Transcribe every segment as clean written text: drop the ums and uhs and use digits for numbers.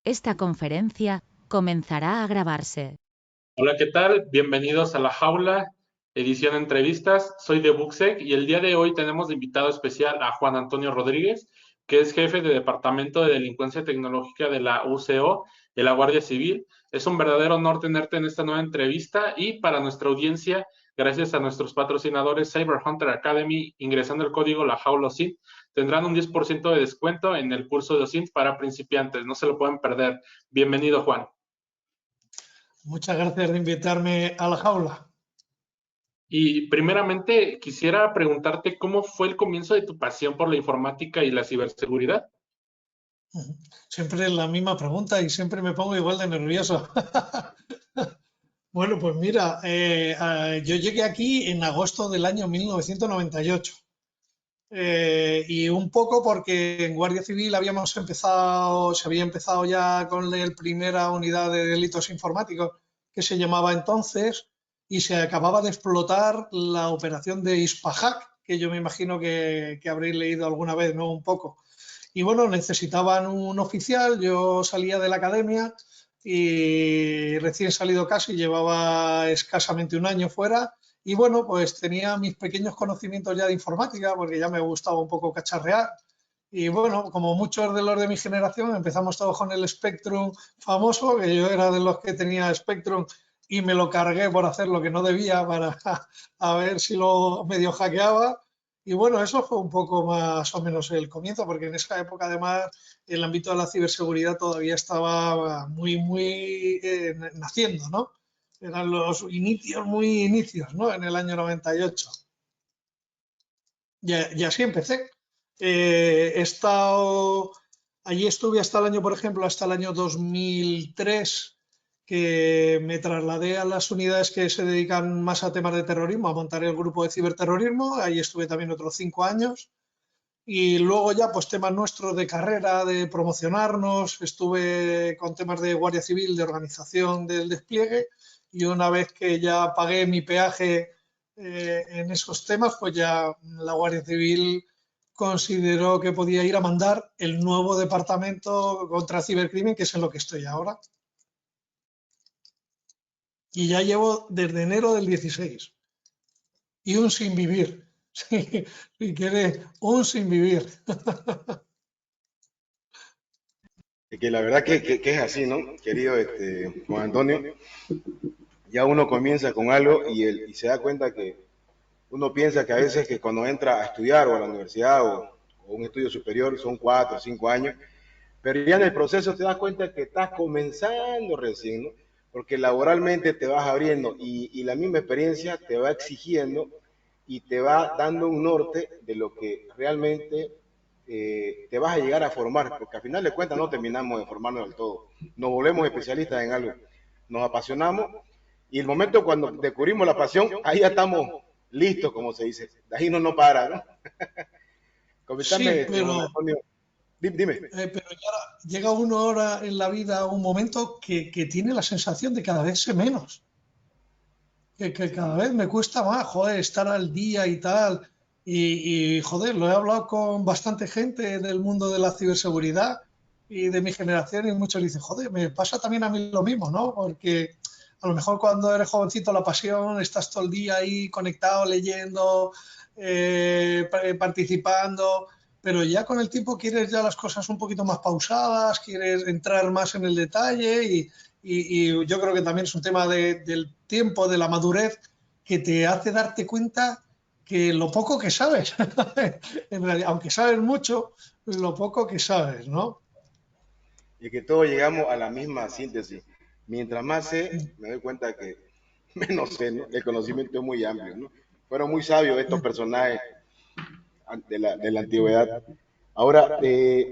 Esta conferencia comenzará a grabarse. Hola, ¿qué tal? Bienvenidos a La Jaula, edición entrevistas. Soy de Buxec y el día de hoy tenemos de invitado especial a Juan Antonio Rodríguez, que es jefe de Departamento de Delincuencia Tecnológica de la UCO, de la Guardia Civil. Es un verdadero honor tenerte en esta nueva entrevista y para nuestra audiencia, gracias a nuestros patrocinadores Cyber Hunter Academy, ingresando el código La Jaula OSINT, tendrán un 10% de descuento en el curso de OSINT para principiantes. No se lo pueden perder. Bienvenido, Juan. Muchas gracias de invitarme a La Jaula. Y primeramente quisiera preguntarte cómo fue el comienzo de tu pasión por la informática y la ciberseguridad. Siempre es la misma pregunta y siempre me pongo igual de nervioso. Bueno, pues mira, yo llegué aquí en agosto del año 1998. Y un poco porque en Guardia Civil se había empezado ya con la primera unidad de delitos informáticos que se llamaba entonces y se acababa de explotar la operación de Ispahack, que yo me imagino que habréis leído alguna vez, ¿no? Un poco. Y bueno, necesitaban un oficial, yo salía de la academia y recién salido casi, llevaba escasamente un año fuera y bueno, pues tenía mis pequeños conocimientos ya de informática porque ya me gustaba un poco cacharrear. Y bueno, como muchos de los de mi generación, empezamos todos con el Spectrum famoso, que yo era de los que tenía Spectrum y me lo cargué por hacer lo que no debía para a ver si lo medio hackeaba. Y bueno, eso fue un poco más o menos el comienzo, porque en esa época además el ámbito de la ciberseguridad todavía estaba muy naciendo, ¿no? Eran los inicios, muy inicios, ¿no? En el año 98. Y así empecé. He estado, allí estuve hasta el año, por ejemplo, hasta el año 2003, que me trasladé a las unidades que se dedican más a temas de terrorismo, a montar el grupo de ciberterrorismo. Ahí estuve también otros 5 años. Y luego ya, pues temas nuestros de carrera, de promocionarnos, estuve con temas de Guardia Civil, de organización del despliegue, y una vez que ya pagué mi peaje en esos temas, pues ya la Guardia Civil consideró que podía ir a mandar el nuevo departamento contra cibercrimen, que es en lo que estoy ahora. Y ya llevo desde enero del 16. Y un sin vivir. Si quieres, un sin vivir. Que la verdad que es así, ¿no? Querido Juan Antonio, ya uno comienza con algo y se da cuenta que uno piensa que a veces que cuando entra a estudiar o a la universidad o un estudio superior son 4 o 5 años, pero ya en el proceso te das cuenta que estás comenzando recién, ¿no? Porque laboralmente te vas abriendo y la misma experiencia te va exigiendo y te va dando un norte de lo que realmente te vas a llegar a formar, porque al final de cuentas no terminamos de formarnos del todo, nos volvemos especialistas en algo, nos apasionamos y el momento cuando descubrimos la pasión, ahí ya estamos listos, como se dice, de ahí no para, ¿no? Sí, Comentame, Juan pero Antonio, dime. pero ya llega uno ahora en la vida a un momento que tiene la sensación de cada vez sé menos, que cada vez me cuesta más, joder, estar al día y tal. Joder, lo he hablado con bastante gente del mundo de la ciberseguridad y de mi generación y muchos dicen, joder, me pasa también a mí lo mismo, ¿no? Porque a lo mejor cuando eres jovencito la pasión, estás todo el día ahí conectado, leyendo, participando, pero ya con el tiempo quieres ya las cosas un poquito más pausadas, quieres entrar más en el detalle y yo creo que también es un tema del tiempo, de la madurez, que te hace darte cuenta que lo poco que sabes, en realidad, aunque sabes mucho, lo poco que sabes, ¿no? Y que todos llegamos a la misma síntesis. Mientras más sé, me doy cuenta que menos sé, ¿no? El conocimiento es muy amplio, ¿no? Fueron muy sabios estos personajes de la antigüedad. Ahora,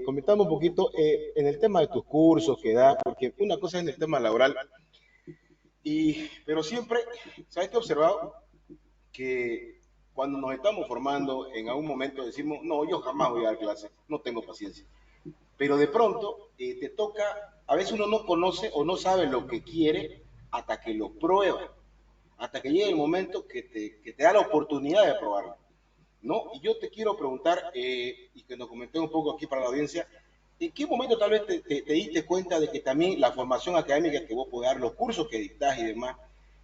comentando un poquito en el tema de tus cursos que da, porque una cosa es en el tema laboral, pero siempre, ¿sabes qué he observado? Que cuando nos estamos formando, en algún momento decimos, no, yo jamás voy a dar clase, no tengo paciencia. Pero de pronto te toca, a veces uno no conoce o no sabe lo que quiere hasta que lo prueba, hasta que llegue el momento que te da la oportunidad de probarlo, ¿no? Y yo te quiero preguntar, y que nos comenté un poco aquí para la audiencia, ¿En qué momento tal vez te diste cuenta de que también la formación académica que vos podés dar, los cursos que dictás y demás,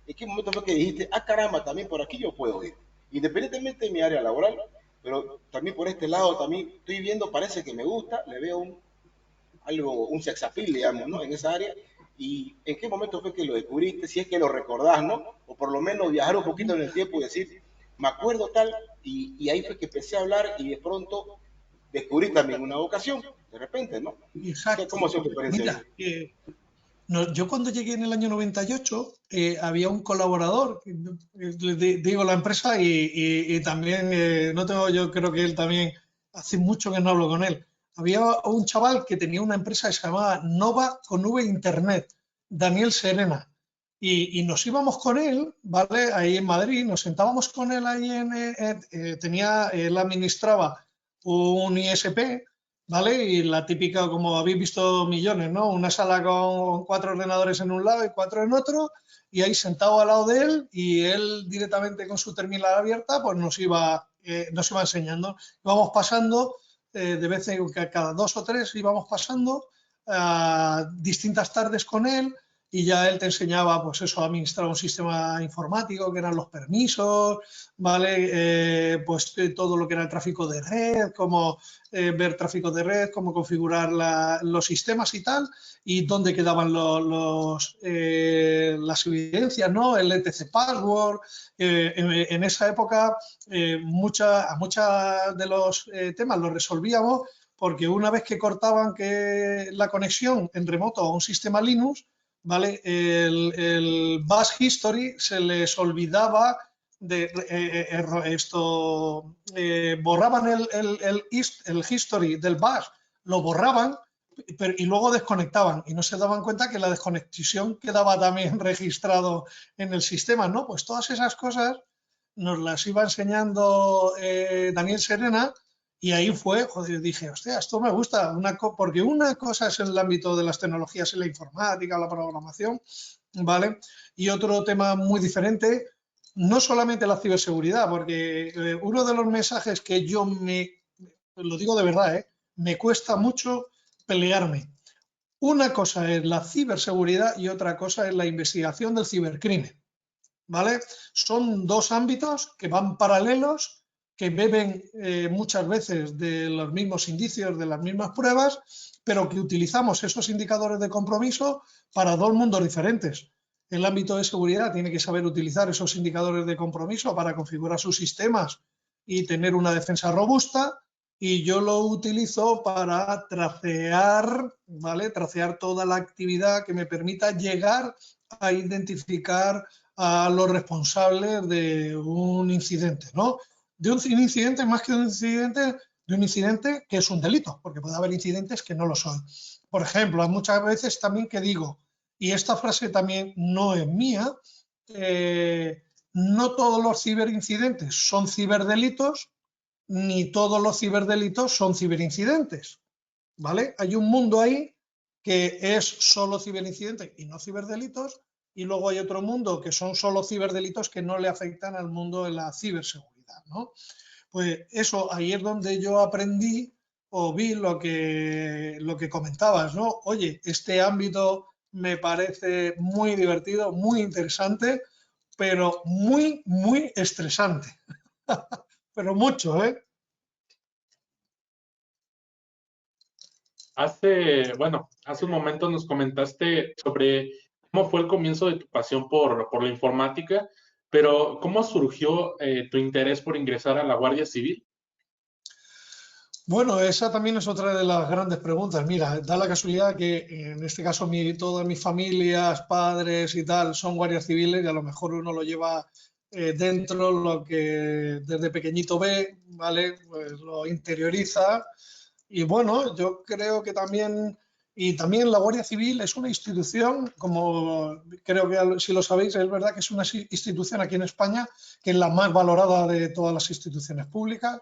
en qué momento fue que dijiste, ah caramba, también por aquí yo puedo ir? Independientemente de mi área laboral, pero también por este lado también estoy viendo, parece que me gusta, le veo un sex appeal, digamos, ¿no? En esa área. ¿Y en qué momento fue que lo descubriste? Si es que lo recordás, ¿no? O por lo menos viajar un poquito en el tiempo y decir, me acuerdo tal, y ahí fue que empecé a hablar y de pronto descubrí también una vocación, de repente, ¿no? Exacto. ¿Cómo se tu experiencia ahí? Mira, no, yo cuando llegué en el año 98 había un colaborador, digo la empresa y también, no tengo, yo creo que él también, hace mucho que no hablo con él. Había un chaval que tenía una empresa que se llamaba Nova con V Internet, Daniel Serena. Y nos íbamos con él, ¿vale? Ahí en Madrid, nos sentábamos con él ahí él administraba un ISP, ¿vale? Y la típica, como habéis visto millones, ¿no? Una sala con 4 ordenadores en un lado y 4 en otro, y ahí sentado al lado de él, y él directamente con su terminal abierta, pues nos iba enseñando. Íbamos pasando, de vez en cada 2 o 3 íbamos pasando distintas tardes con él, y ya él te enseñaba, pues eso, a administrar un sistema informático, que eran los permisos, ¿vale? Pues todo lo que era el tráfico de red, cómo ver tráfico de red, cómo configurar los sistemas y tal, y dónde quedaban las evidencias, ¿no? El ETC password. En esa época, muchos de los temas los resolvíamos porque una vez que cortaban la conexión en remoto a un sistema Linux, ¿vale? El bash history se les olvidaba borraban el history del bash, lo borraban y luego desconectaban y no se daban cuenta que la desconexión quedaba también registrado en el sistema, ¿no? Pues todas esas cosas nos las iba enseñando Daniel Serena. Y ahí fue, joder, dije, hostia, esto me gusta, porque una cosa es el ámbito de las tecnologías y la informática, la programación, ¿vale? Y otro tema muy diferente, no solamente la ciberseguridad, porque uno de los mensajes que lo digo de verdad, me cuesta mucho pelearme. Una cosa es la ciberseguridad y otra cosa es la investigación del cibercrimen, ¿vale? Son dos ámbitos que van paralelos, que beben muchas veces de los mismos indicios, de las mismas pruebas, pero que utilizamos esos indicadores de compromiso para dos mundos diferentes. El ámbito de seguridad tiene que saber utilizar esos indicadores de compromiso para configurar sus sistemas y tener una defensa robusta, y yo lo utilizo para tracear, ¿vale? Tracear toda la actividad que me permita llegar a identificar a los responsables de un incidente, ¿no? De un incidente, más que de un incidente que es un delito, porque puede haber incidentes que no lo son. Por ejemplo, hay muchas veces también que digo, y esta frase también no es mía, no todos los ciberincidentes son ciberdelitos, ni todos los ciberdelitos son ciberincidentes, ¿vale? Hay un mundo ahí que es solo ciberincidentes y no ciberdelitos, y luego hay otro mundo que son solo ciberdelitos que no le afectan al mundo de la ciberseguridad, ¿no? Pues eso, ahí es donde yo aprendí o vi lo que comentabas, ¿no? Oye, este ámbito me parece muy divertido, muy interesante, pero muy, muy estresante. Pero mucho, ¿eh? Hace un momento nos comentaste sobre cómo fue el comienzo de tu pasión por la informática, pero ¿cómo surgió tu interés por ingresar a la Guardia Civil? Bueno, esa también es otra de las grandes preguntas. Mira, da la casualidad que en este caso todas mis familias, padres y tal son guardias civiles, y a lo mejor uno lo lleva dentro, lo que desde pequeñito ve, ¿vale? Pues lo interioriza. Y bueno, yo creo que también la Guardia Civil es una institución, como creo que si lo sabéis, es verdad que es una institución aquí en España que es la más valorada de todas las instituciones públicas.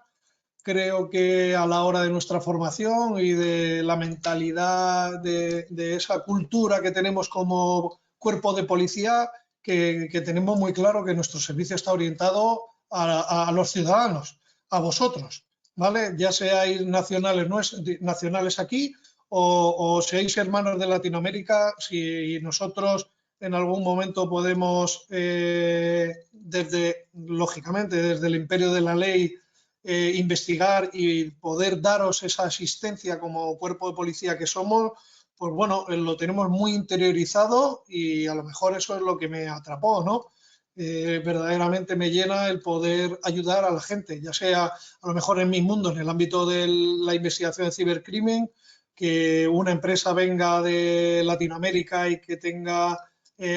Creo que a la hora de nuestra formación y de la mentalidad de esa cultura que tenemos como cuerpo de policía, que tenemos muy claro que nuestro servicio está orientado a los ciudadanos, a vosotros, ¿vale? Ya seáis nacionales aquí o seáis hermanos de Latinoamérica, si nosotros en algún momento podemos, lógicamente, desde el imperio de la ley, investigar y poder daros esa asistencia como cuerpo de policía que somos, pues bueno, lo tenemos muy interiorizado y a lo mejor eso es lo que me atrapó, ¿no? Verdaderamente me llena el poder ayudar a la gente, ya sea a lo mejor en mi mundo, en el ámbito de la investigación de cibercrimen, que una empresa venga de Latinoamérica y que tenga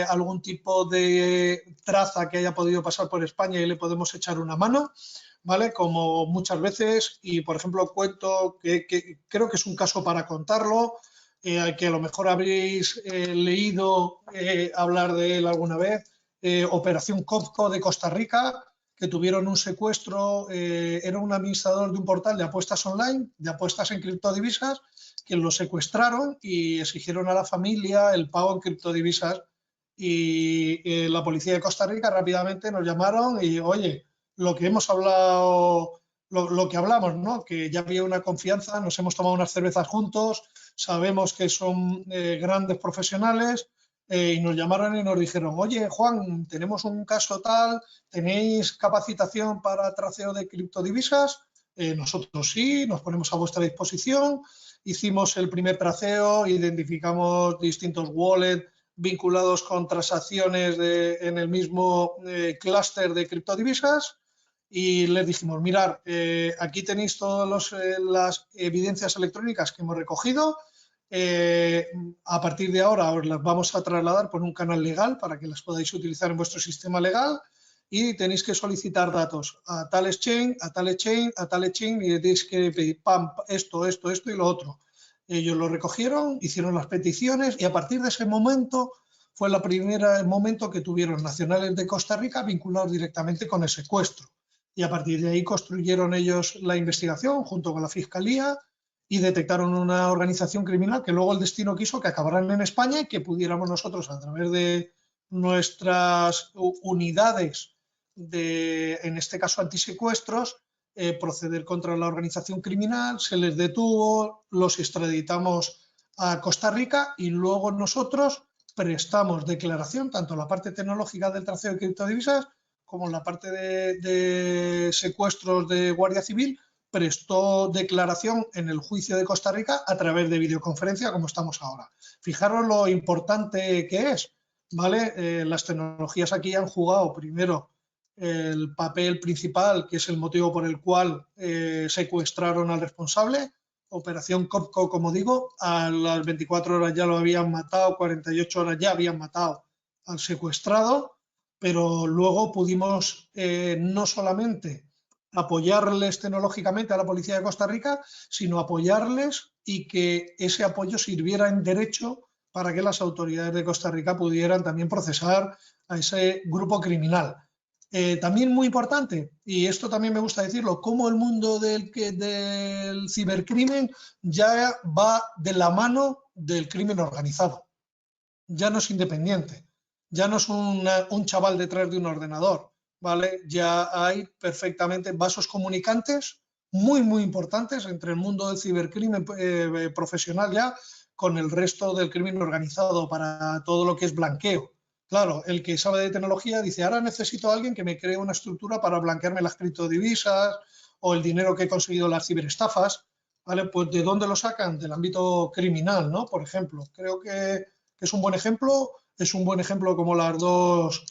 algún tipo de traza que haya podido pasar por España y le podemos echar una mano, ¿vale? Como muchas veces, y por ejemplo cuento que creo que es un caso para contarlo, que a lo mejor habréis leído hablar de él alguna vez, Operación Copco de Costa Rica, que tuvieron un secuestro, era un administrador de un portal de apuestas online, de apuestas en criptodivisas, que lo secuestraron y exigieron a la familia el pago en criptodivisas y la policía de Costa Rica rápidamente nos llamaron y, oye, lo que hemos hablado, lo que hablamos, ¿no? Que ya había una confianza, nos hemos tomado unas cervezas juntos, sabemos que son grandes profesionales y nos llamaron y nos dijeron, oye, Juan, tenemos un caso tal, ¿tenéis capacitación para traceo de criptodivisas? Nosotros sí, nos ponemos a vuestra disposición. Hicimos el primer traceo, identificamos distintos wallets vinculados con transacciones en el mismo clúster de criptodivisas y les dijimos, mirad, aquí tenéis todas las evidencias electrónicas que hemos recogido. A partir de ahora os las vamos a trasladar por un canal legal para que las podáis utilizar en vuestro sistema legal y tenéis que solicitar datos a tal exchange, a tal exchange, a tal exchange y tenéis que pedir esto y lo otro. Ellos lo recogieron, hicieron las peticiones y a partir de ese momento fue el primer momento que tuvieron nacionales de Costa Rica vinculados directamente con el secuestro. Y a partir de ahí construyeron ellos la investigación junto con la Fiscalía y detectaron una organización criminal que luego el destino quiso que acabaran en España y que pudiéramos nosotros, a través de nuestras unidades en este caso antisecuestros, proceder contra la organización criminal, se les detuvo, los extraditamos a Costa Rica y luego nosotros prestamos declaración, tanto la parte tecnológica del traceo de criptodivisas como la parte de secuestros de Guardia Civil, prestó declaración en el juicio de Costa Rica a través de videoconferencia, como estamos ahora. Fijaros lo importante que es, ¿vale? Las tecnologías aquí han jugado primero el papel principal, que es el motivo por el cual secuestraron al responsable. Operación Copco, como digo, a las 24 horas ya lo habían matado, 48 horas ya habían matado al secuestrado, pero luego pudimos no solamente apoyarles tecnológicamente a la policía de Costa Rica, sino apoyarles y que ese apoyo sirviera en derecho para que las autoridades de Costa Rica pudieran también procesar a ese grupo criminal. También muy importante, y esto también me gusta decirlo, cómo el mundo del cibercrimen ya va de la mano del crimen organizado. Ya no es independiente, ya no es un chaval detrás de un ordenador, ¿vale? Ya hay perfectamente vasos comunicantes muy importantes entre el mundo del cibercrimen profesional ya con el resto del crimen organizado para todo lo que es blanqueo. Claro, el que sabe de tecnología dice, ahora necesito a alguien que me cree una estructura para blanquearme las criptodivisas o el dinero que he conseguido las ciberestafas, ¿vale? Pues ¿de dónde lo sacan? Del ámbito criminal, ¿no? Por ejemplo, creo que es un buen ejemplo como los dos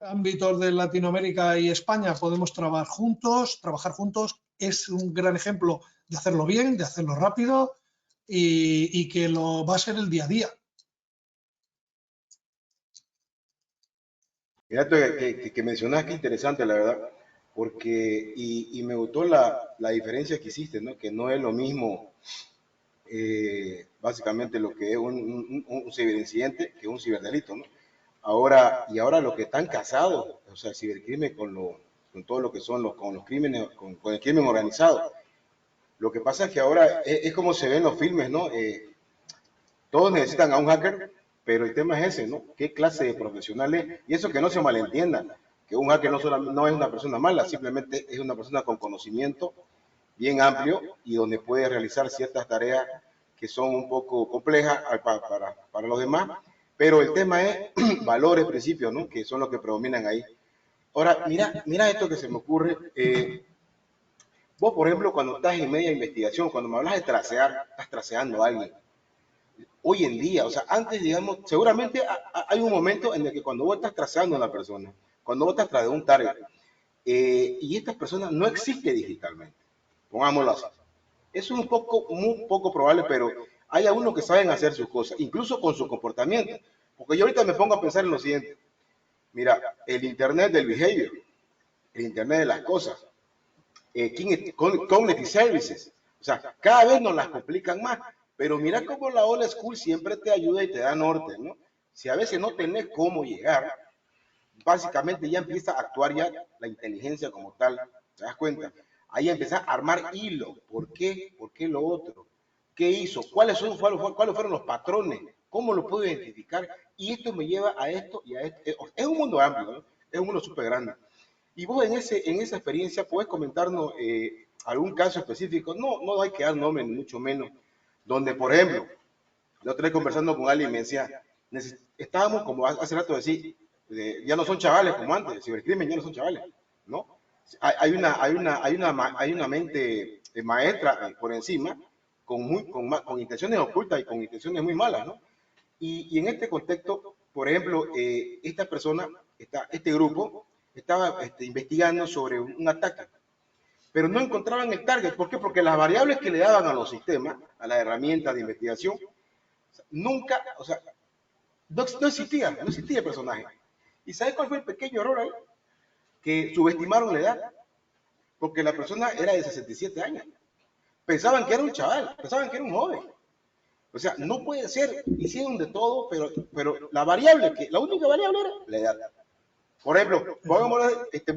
ámbitos de Latinoamérica y España podemos trabajar juntos, es un gran ejemplo de hacerlo bien, de hacerlo rápido y que lo va a ser el día a día. Mira, que mencionas, que interesante, la verdad, porque, y me gustó la diferencia que hiciste, ¿no? Que no es lo mismo, básicamente, lo que es un ciberincidente que un ciberdelito, ¿no? Ahora los que están casados, o sea, el cibercrimen con todo lo que son con los crímenes, con el crimen organizado. Lo que pasa es que ahora es como se ven los filmes, ¿no? Todos necesitan a un hacker, pero el tema es ese, ¿no? ¿Qué clase de profesional es? Y eso que no se malentienda, que un hacker no es una persona mala, simplemente es una persona con conocimiento bien amplio y donde puedes realizar ciertas tareas que son un poco complejas para los demás, pero el tema es valores, principios, ¿no? Que son los que predominan ahí. Ahora, mira esto que se me ocurre. Vos, por ejemplo, cuando estás en media investigación, cuando me hablas de tracear, estás traceando a alguien. Hoy en día, o sea, antes, digamos, seguramente hay un momento en el que cuando vos estás traceando a una persona, cuando vos estás tras de un target, y esta persona no existe digitalmente, pongámoslo así. Eso es muy poco probable, pero hay algunos que saben hacer sus cosas, incluso con su comportamiento. Porque yo ahorita me pongo a pensar en lo siguiente. Mira, el Internet del behavior, el Internet de las cosas, Cognitive Services. O sea, cada vez nos las complican más. Pero mira cómo la old school siempre te ayuda y te da norte, ¿no? Si a veces no tenés cómo llegar, básicamente ya empieza a actuar ya la inteligencia como tal. ¿Te das cuenta? Ahí empieza a armar hilo. ¿Por qué? ¿Por qué lo otro? ¿Qué hizo? ¿Cuáles fueron los patrones? ¿Cómo lo puedo identificar? Y esto me lleva a esto y a esto. Es un mundo amplio, ¿no? Es un mundo súper grande. Y vos en esa experiencia puedes comentarnos algún caso específico, no hay que dar nombre ni mucho menos, donde por ejemplo, yo estoy conversando con alguien y me decía, estábamos como hace rato decir, ya no son chavales como antes, el cibercrimen ya no son chavales, ¿no? Hay una mente maestra por encima, con intenciones ocultas y con intenciones muy malas, ¿no? Y en este contexto, por ejemplo, esta persona, este grupo, estaba investigando sobre un ataque, pero no encontraban el target. ¿Por qué? Porque las variables que le daban a los sistemas, a las herramientas de investigación, nunca, o sea, no existía el personaje. ¿Y sabes cuál fue el pequeño error ahí? Que subestimaron la edad, porque la persona era de 67 años. Pensaban que era un chaval, pensaban que era un joven. O sea, no puede ser, hicieron de todo, pero la única variable era la edad. Por ejemplo,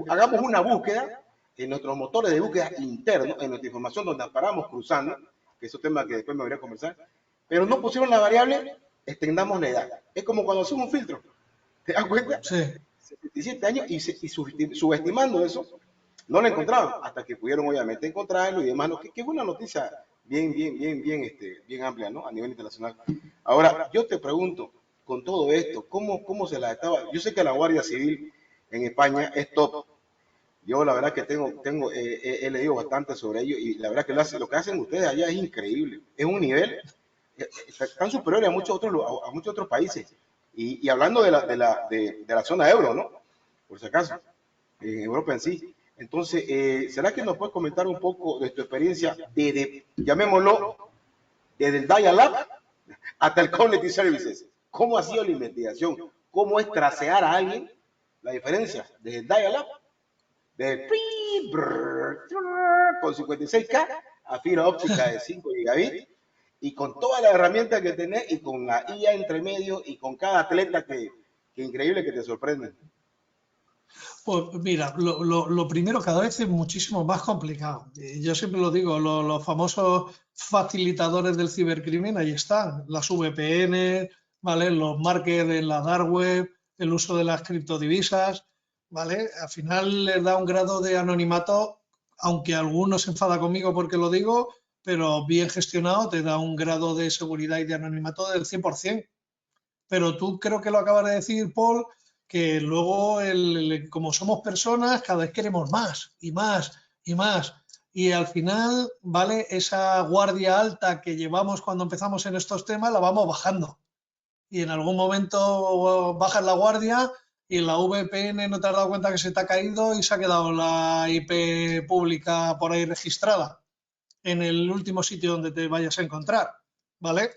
hagamos una búsqueda en nuestros motores de búsqueda internos, en nuestra información donde paramos cruzando, que es un tema que después me voy a conversar, pero no pusieron la variable, extendamos la edad. Es como cuando hacemos un filtro. ¿Te das cuenta? Sí. 77 años y subestimando eso, no lo encontraban, hasta que pudieron obviamente encontrarlo y demás, ¿no? Que es una noticia bien amplia, ¿no? A nivel internacional. Ahora, yo te pregunto, con todo esto, ¿cómo se la estaba? Yo sé que la Guardia Civil en España es top. Yo la verdad que he leído bastante sobre ello y la verdad que lo que hacen ustedes allá es increíble. Es un nivel tan superior a muchos otros países. Y hablando de la zona euro, ¿no? Por si acaso, en Europa en sí. Entonces, ¿será que nos puedes comentar un poco de tu experiencia llamémoslo, desde el dial-up hasta el Cognitive Services? ¿Cómo ha sido la investigación? ¿Cómo es tracear a alguien? La diferencia desde el dial-up, con 56K a fibra óptica de 5 gigabits y con todas las herramientas que tenés y con la IA entre medio y con cada atleta que increíble que te sorprende. Pues mira, lo primero cada vez es muchísimo más complicado. Yo siempre lo digo, los famosos facilitadores del cibercrimen, ahí están, las VPN, ¿vale? Los markers en la dark web, el uso de las criptodivisas, ¿vale? Al final les da un grado de anonimato, aunque algunos se enfada conmigo porque lo digo, pero bien gestionado te da un grado de seguridad y de anonimato del 100%. Pero tú creo que lo acabas de decir, Paul, que luego, como somos personas, cada vez queremos más y más y más. Y al final, ¿vale? Esa guardia alta que llevamos cuando empezamos en estos temas, la vamos bajando. Y en algún momento bajas la guardia y en la VPN no te has dado cuenta que se te ha caído y se ha quedado la IP pública por ahí registrada en el último sitio donde te vayas a encontrar, ¿vale?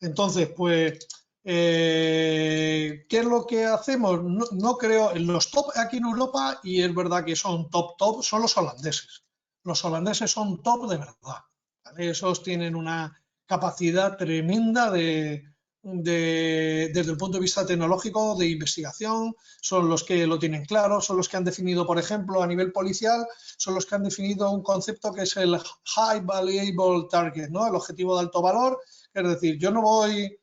Entonces, pues, ¿qué es lo que hacemos? No creo, en los top aquí en Europa, y es verdad que son top, son los holandeses. Los holandeses son top de verdad, ¿vale? Esos tienen una capacidad tremenda desde el punto de vista tecnológico, de investigación, son los que lo tienen claro, son los que han definido, por ejemplo, a nivel policial, son los que han definido un concepto que es el High Valuable Target, ¿no? El objetivo de alto valor. Es decir, yo no voy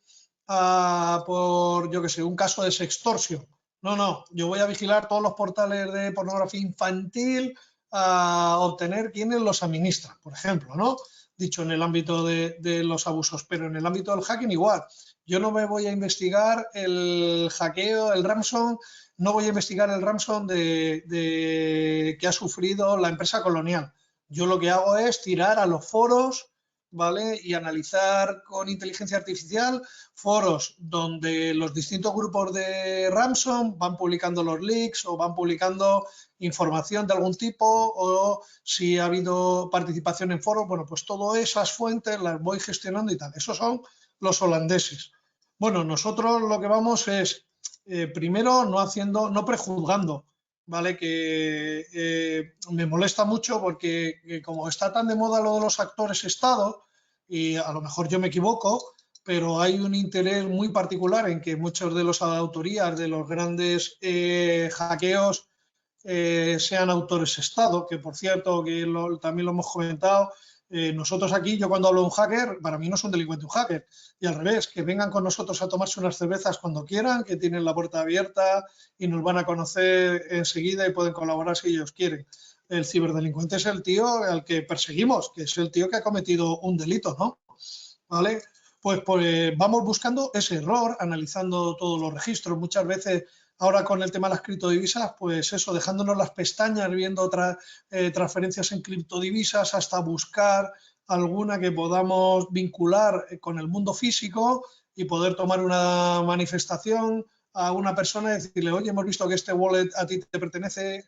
por, yo qué sé, un caso de sextorsión. No, yo voy a vigilar todos los portales de pornografía infantil a obtener quienes los administran, por ejemplo, ¿no? Dicho en el ámbito de los abusos, pero en el ámbito del hacking igual. Yo no me voy a investigar el hackeo, el ransom, no voy a investigar el ransom que ha sufrido la empresa Colonial. Yo lo que hago es tirar a los foros, ¿vale? Y analizar con inteligencia artificial foros donde los distintos grupos de ransom van publicando los leaks o van publicando información de algún tipo, o si ha habido participación en foros, bueno, pues todas esas fuentes las voy gestionando y tal. Esos son los holandeses. Bueno, nosotros lo que vamos es, primero, no prejuzgando, ¿vale? Que me molesta mucho porque como está tan de moda lo de los actores Estado, y a lo mejor yo me equivoco, pero hay un interés muy particular en que muchos de las autorías de los grandes hackeos sean autores Estado, que por cierto, también lo hemos comentado, nosotros aquí, yo cuando hablo de un hacker, para mí no es un delincuente un hacker, y al revés, que vengan con nosotros a tomarse unas cervezas cuando quieran, que tienen la puerta abierta y nos van a conocer enseguida y pueden colaborar si ellos quieren. El ciberdelincuente es el tío al que perseguimos, que es el tío que ha cometido un delito, ¿no? ¿Vale? Pues vamos buscando ese error, analizando todos los registros. Muchas veces, ahora con el tema de las criptodivisas, pues eso, dejándonos las pestañas, viendo transferencias en criptodivisas, hasta buscar alguna que podamos vincular con el mundo físico y poder tomar una manifestación a una persona y decirle, oye, hemos visto que este wallet a ti te pertenece,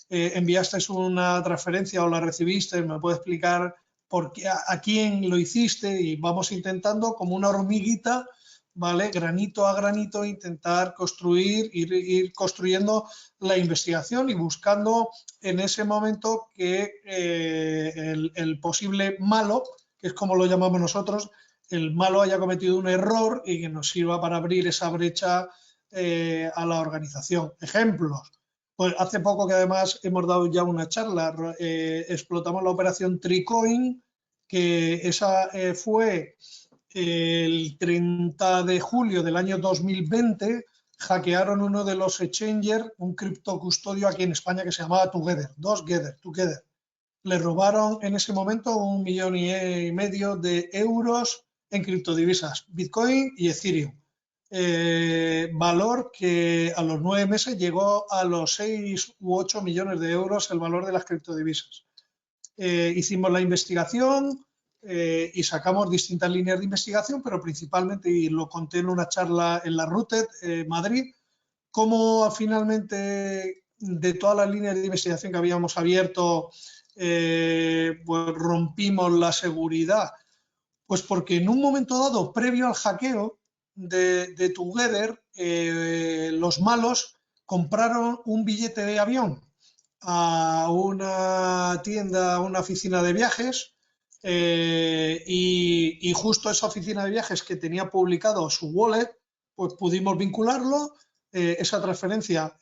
enviaste una transferencia o la recibiste, ¿me puedes explicar a quién lo hiciste? Y vamos intentando como una hormiguita, ¿vale? Granito a granito, intentar ir construyendo la investigación y buscando en ese momento que el posible malo, que es como lo llamamos nosotros, el malo haya cometido un error y que nos sirva para abrir esa brecha a la organización. Ejemplos. Pues hace poco que además hemos dado ya una charla, explotamos la operación Tricoin, que esa fue el 30 de julio del año 2020, hackearon uno de los exchangers, un criptocustodio aquí en España que se llamaba Together. Le robaron en ese momento 1,5 millones de euros en criptodivisas, Bitcoin y Ethereum. Valor que a los 9 meses llegó a los 6 u 8 millones de euros el valor de las criptodivisas. Hicimos la investigación y sacamos distintas líneas de investigación, pero principalmente, y lo conté en una charla en la RUTED Madrid, cómo finalmente de todas las líneas de investigación que habíamos abierto, pues rompimos la seguridad. Pues porque en un momento dado, previo al hackeo de Together, los malos compraron un billete de avión a una tienda, a una oficina de viajes, y justo esa oficina de viajes que tenía publicado su wallet, pues pudimos vincularlo, esa transferencia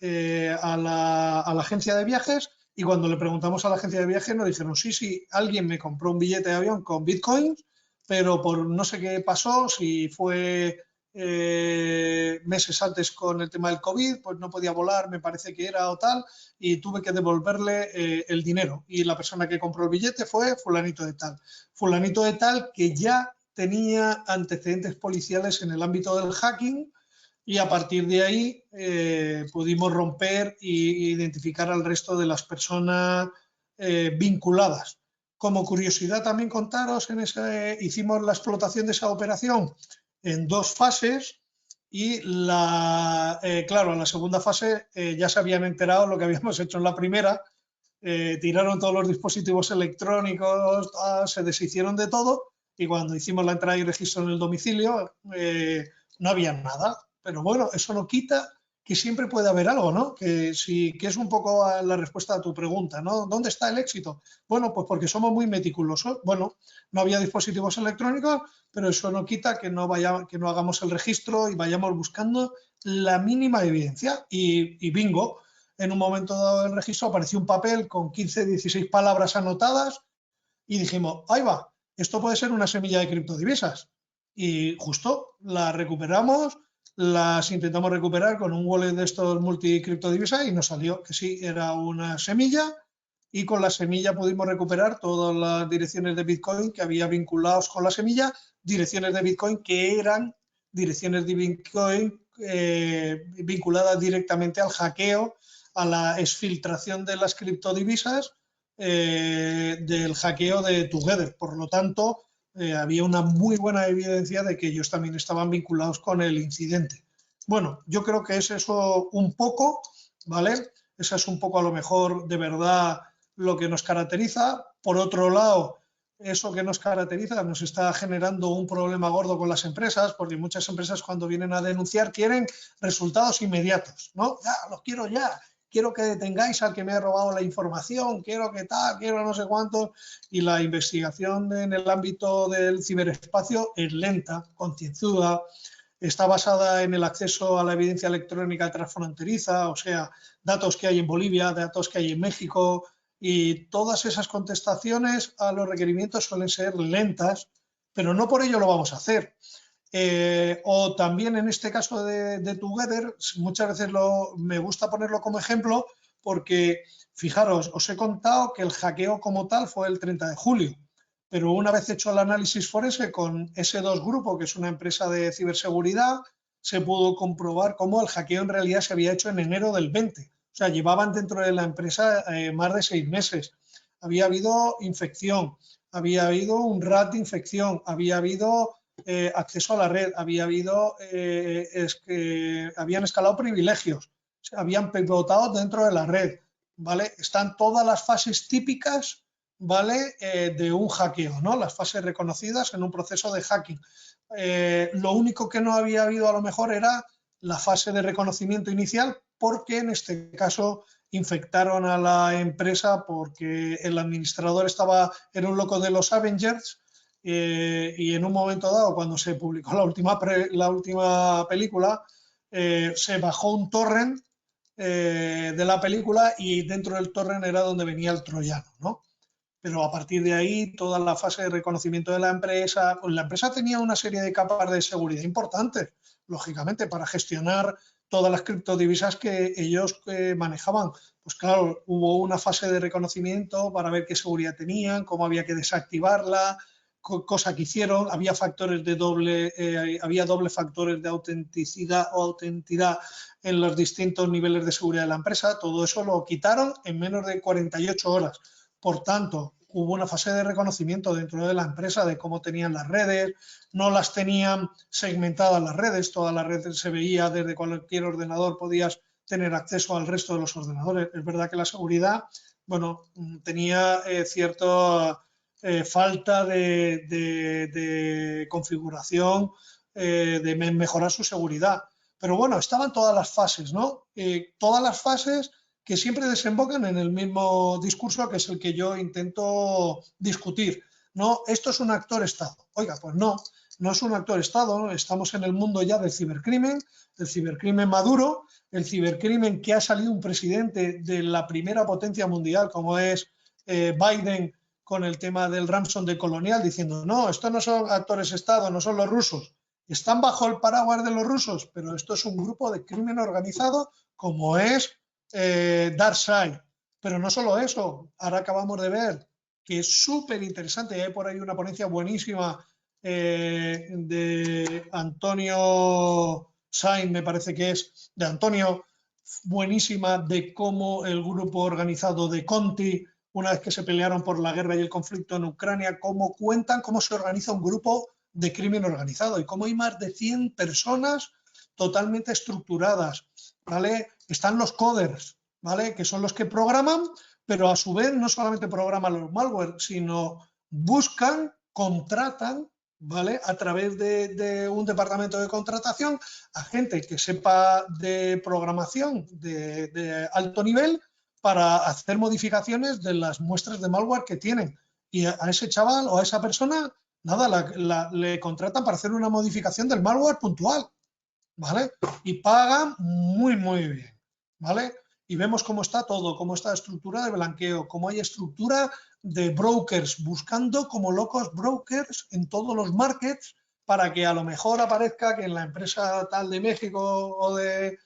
a la agencia de viajes, y cuando le preguntamos a la agencia de viajes nos dijeron, sí, alguien me compró un billete de avión con bitcoins, pero por no sé qué pasó, si fue meses antes con el tema del COVID, pues no podía volar, me parece que era o tal, y tuve que devolverle el dinero. Y la persona que compró el billete fue fulanito de tal que ya tenía antecedentes policiales en el ámbito del hacking, y a partir de ahí pudimos romper e identificar al resto de las personas vinculadas. Como curiosidad también contaros, hicimos la explotación de esa operación en 2 fases y claro, en la segunda fase ya se habían enterado lo que habíamos hecho en la primera, tiraron todos los dispositivos electrónicos, se deshicieron de todo, y cuando hicimos la entrada y registro en el domicilio no había nada. Pero bueno, eso no quita que siempre puede haber algo, ¿no? Que es un poco la respuesta a tu pregunta, ¿no? ¿Dónde está el éxito? Bueno, pues porque somos muy meticulosos. Bueno, no había dispositivos electrónicos, pero eso no quita que no hagamos el registro y vayamos buscando la mínima evidencia. Y bingo, en un momento dado del registro apareció un papel con 15, 16 palabras anotadas y dijimos, ahí va, esto puede ser una semilla de criptodivisas. Y justo la recuperamos, las intentamos recuperar con un wallet de estos multicriptodivisas y nos salió que sí, era una semilla y con la semilla pudimos recuperar todas las direcciones de Bitcoin que había vinculados con la semilla, direcciones de Bitcoin que eran direcciones de Bitcoin vinculadas directamente al hackeo, a la exfiltración de las criptodivisas del hackeo de Together. Por lo tanto, había una muy buena evidencia de que ellos también estaban vinculados con el incidente. Bueno, yo creo que es eso un poco, ¿vale? Esa es un poco a lo mejor de verdad lo que nos caracteriza. Por otro lado, eso que nos caracteriza nos está generando un problema gordo con las empresas, porque muchas empresas cuando vienen a denunciar quieren resultados inmediatos, ¿no? Ya, los quiero ya, quiero que detengáis al que me ha robado la información, quiero que tal, quiero no sé cuánto, y la investigación en el ámbito del ciberespacio es lenta, concienzuda, está basada en el acceso a la evidencia electrónica transfronteriza, o sea, datos que hay en Bolivia, datos que hay en México, y todas esas contestaciones a los requerimientos suelen ser lentas, pero no por ello lo vamos a hacer. O también en este caso de Together, muchas veces me gusta ponerlo como ejemplo porque, fijaros, os he contado que el hackeo como tal fue el 30 de julio, pero una vez hecho el análisis forense con S2 Grupo, que es una empresa de ciberseguridad, se pudo comprobar cómo el hackeo en realidad se había hecho en enero del 20. O sea, llevaban dentro de la empresa más de 6 meses. Había habido infección, había habido un RAT de infección, había habido acceso a la red, habían escalado privilegios, habían pivotado dentro de la red, ¿vale? Están todas las fases típicas, ¿vale? De un hackeo, ¿no? Las fases reconocidas en un proceso de hacking. Lo único que no había habido a lo mejor era la fase de reconocimiento inicial, porque en este caso infectaron a la empresa porque el administrador era un loco de los Avengers y en un momento dado, cuando se publicó la última película, se bajó un torrent de la película y dentro del torrent era donde venía el troyano, ¿no? Pero a partir de ahí, toda la fase de reconocimiento de la empresa tenía una serie de capas de seguridad importantes, lógicamente, para gestionar todas las criptodivisas que ellos manejaban. Pues claro, hubo una fase de reconocimiento para ver qué seguridad tenían, cómo había que desactivarla, cosa que hicieron. Había doble factores de autenticidad o autenticidad en los distintos niveles de seguridad de la empresa. Todo eso lo quitaron en menos de 48 horas. Por tanto, hubo una fase de reconocimiento dentro de la empresa de cómo tenían las redes, no las tenían segmentadas las redes, toda la red se veía desde cualquier ordenador, podías tener acceso al resto de los ordenadores. Es verdad que la seguridad, bueno, tenía cierta falta de configuración, de mejorar su seguridad. Pero bueno, estaban todas las fases, ¿no? Todas las fases que siempre desembocan en el mismo discurso, que es el que yo intento discutir. No, esto es un actor-Estado. Oiga, pues no, no es un actor-Estado, ¿no? Estamos en el mundo ya del cibercrimen maduro, el cibercrimen que ha salido un presidente de la primera potencia mundial, como es Biden, con el tema del ransom de Colonial, diciendo, no, estos no son actores-Estado, no son los rusos. Están bajo el paraguas de los rusos, pero esto es un grupo de crimen organizado como es DarkSide. Pero no solo eso, ahora acabamos de ver que es súper interesante, hay por ahí una ponencia buenísima de Antonio Sainz, me parece que es, de Antonio, buenísima de cómo el grupo organizado de Conti, una vez que se pelearon por la guerra y el conflicto en Ucrania, cómo cuentan cómo se organiza un grupo de crimen organizado y cómo hay más de 100 personas totalmente estructuradas, ¿vale? Están los coders, ¿vale? Que son los que programan, pero a su vez no solamente programan los malware, sino buscan, contratan, ¿vale? A través de un departamento de contratación a gente que sepa de programación de alto nivel para hacer modificaciones de las muestras de malware que tienen. Y a ese chaval o a esa persona, nada, le contratan para hacer una modificación del malware puntual, ¿vale? Y pagan muy, muy bien, ¿vale? Y vemos cómo está todo, cómo está la estructura de blanqueo, cómo hay estructura de brokers, buscando como locos brokers en todos los markets para que a lo mejor aparezca que en la empresa tal de México o de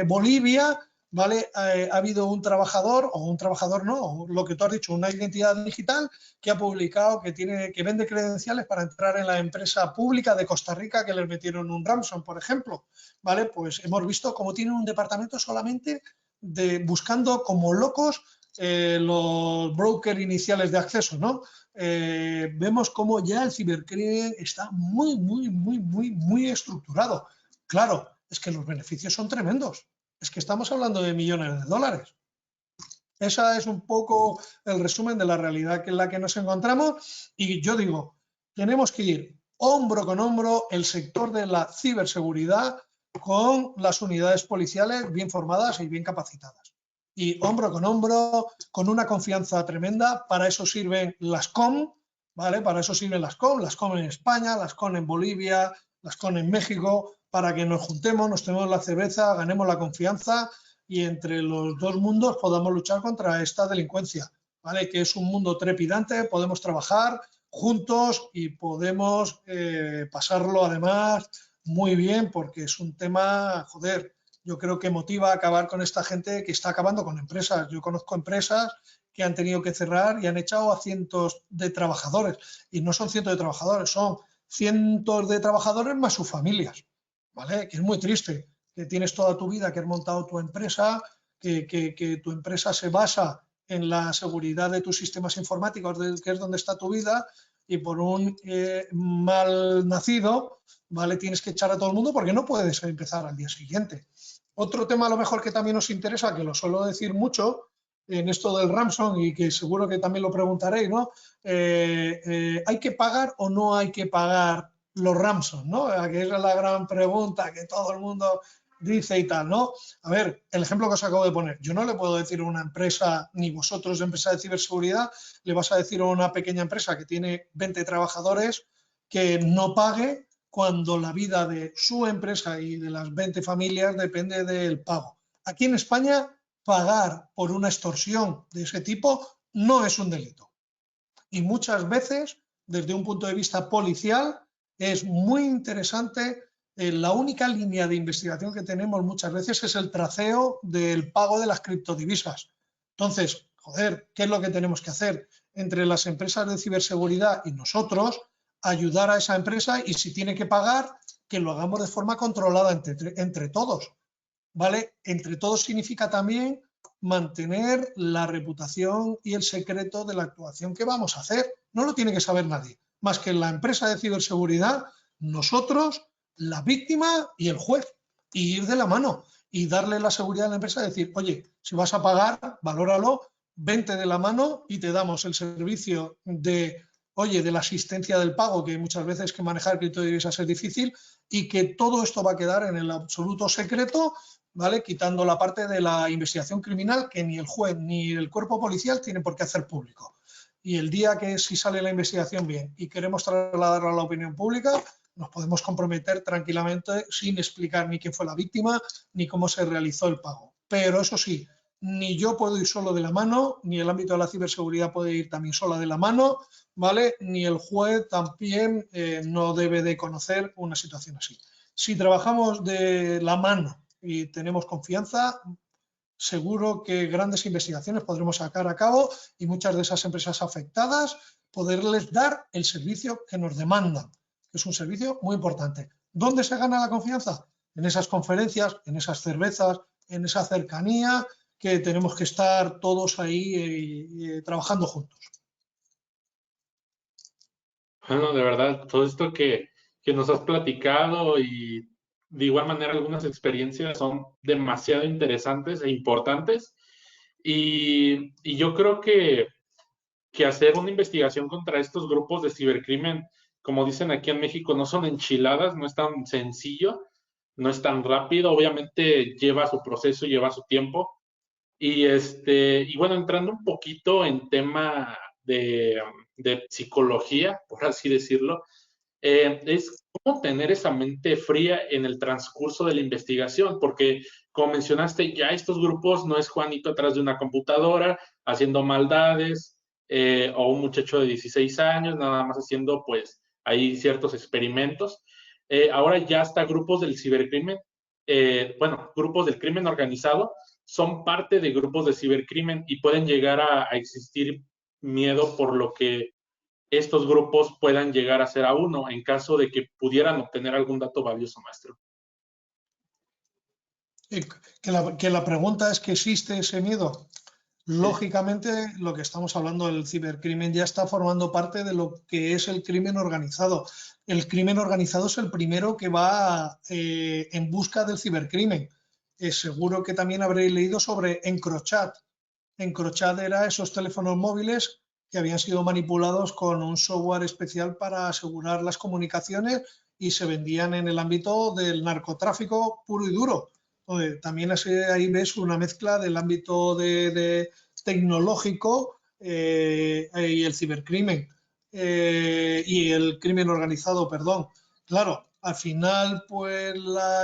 Bolivia ¿vale? Ha habido un trabajador, o un trabajador no, lo que tú has dicho, una identidad digital que ha publicado que vende credenciales para entrar en la empresa pública de Costa Rica que les metieron un ransom, por ejemplo, ¿vale? Pues hemos visto cómo tienen un departamento solamente buscando como locos los brokers iniciales de acceso, ¿no? Vemos cómo ya el cibercrimen está muy estructurado. Claro, es que los beneficios son tremendos. Es que estamos hablando de millones de dólares. Ese es un poco el resumen de la realidad en la que nos encontramos. Y yo digo, tenemos que ir hombro con hombro el sector de la ciberseguridad con las unidades policiales bien formadas y bien capacitadas. Y hombro con una confianza tremenda. Para eso sirven las COM, ¿vale? Para eso sirven las COM en España, las COM en Bolivia, las COM en México, para que nos juntemos, nos tomemos la cerveza, ganemos la confianza y entre los dos mundos podamos luchar contra esta delincuencia, ¿vale? Que es un mundo trepidante, podemos trabajar juntos y podemos pasarlo además muy bien porque es un tema, joder, yo creo que motiva a acabar con esta gente que está acabando con empresas. Yo conozco empresas que han tenido que cerrar y han echado a cientos de trabajadores. Y no son cientos de trabajadores, son cientos de trabajadores más sus familias, ¿vale? Que es muy triste, que tienes toda tu vida, que has montado tu empresa, que tu empresa se basa en la seguridad de tus sistemas informáticos, que es donde está tu vida, y por un mal nacido, ¿vale? Tienes que echar a todo el mundo porque no puedes empezar al día siguiente. Otro tema a lo mejor que también nos interesa, que lo suelo decir mucho en esto del ransom y que seguro que también lo preguntaréis, ¿no? ¿Hay que pagar o no hay que pagar los ransom, ¿no? Que es la gran pregunta que todo el mundo dice y tal, ¿no? A ver, el ejemplo que os acabo de poner, yo no le puedo decir a una empresa, ni vosotros, empresa de ciberseguridad, le vas a decir a una pequeña empresa que tiene 20 trabajadores que no pague cuando la vida de su empresa y de las 20 familias depende del pago. Aquí en España, pagar por una extorsión de ese tipo no es un delito. Y muchas veces, desde un punto de vista policial, es muy interesante. La única línea de investigación que tenemos muchas veces es el traceo del pago de las criptodivisas. Entonces, joder, ¿qué es lo que tenemos que hacer? Entre las empresas de ciberseguridad y nosotros, ayudar a esa empresa y si tiene que pagar, que lo hagamos de forma controlada entre todos, ¿vale? Entre todos significa también mantener la reputación y el secreto de la actuación que vamos a hacer. No lo tiene que saber nadie, más que la empresa de ciberseguridad, nosotros, la víctima y el juez, y ir de la mano y darle la seguridad a la empresa, decir, oye, si vas a pagar, valóralo, vente de la mano y te damos el servicio de, oye, de la asistencia del pago, que muchas veces que manejar criptodivisas es difícil, y que todo esto va a quedar en el absoluto secreto, ¿vale? Quitando la parte de la investigación criminal que ni el juez ni el cuerpo policial tienen por qué hacer público. Y el día que si sale la investigación bien y queremos trasladarla a la opinión pública, nos podemos comprometer tranquilamente sin explicar ni quién fue la víctima ni cómo se realizó el pago. Pero eso sí, ni yo puedo ir solo de la mano, ni el ámbito de la ciberseguridad puede ir también sola de la mano, ¿vale? Ni el juez también no debe de conocer una situación así. Si trabajamos de la mano y tenemos confianza, seguro que grandes investigaciones podremos sacar a cabo y muchas de esas empresas afectadas poderles dar el servicio que nos demandan, que es un servicio muy importante. ¿Dónde se gana la confianza? En esas conferencias, en esas cervezas, en esa cercanía que tenemos que estar todos ahí trabajando juntos. Bueno, de verdad, todo esto que nos has platicado y de igual manera algunas experiencias son demasiado interesantes e importantes. Y yo creo que hacer una investigación contra estos grupos de cibercrimen, como dicen aquí en México, no son enchiladas, no es tan sencillo, no es tan rápido, obviamente lleva su proceso, lleva su tiempo. Y bueno, entrando un poquito en tema de psicología, por así decirlo, es cómo tener esa mente fría en el transcurso de la investigación, porque como mencionaste, ya estos grupos no es Juanito atrás de una computadora haciendo maldades, o un muchacho de 16 años nada más haciendo pues ahí ciertos experimentos. Ahora ya hasta grupos del cibercrimen, bueno, grupos del crimen organizado son parte de grupos de cibercrimen y pueden llegar a existir miedo por lo que estos grupos puedan llegar a hacer a uno en caso de que pudieran obtener algún dato valioso, maestro. Que la pregunta es que existe ese miedo. Lógicamente, lo que estamos hablando del cibercrimen ya está formando parte de lo que es el crimen organizado. El crimen organizado es el primero que va en busca del cibercrimen. Seguro que también habréis leído sobre EncroChat. EncroChat era esos teléfonos móviles que habían sido manipulados con un software especial para asegurar las comunicaciones y se vendían en el ámbito del narcotráfico puro y duro. También ahí ves una mezcla del ámbito de tecnológico y el cibercrimen y el crimen organizado, perdón. Claro, al final, pues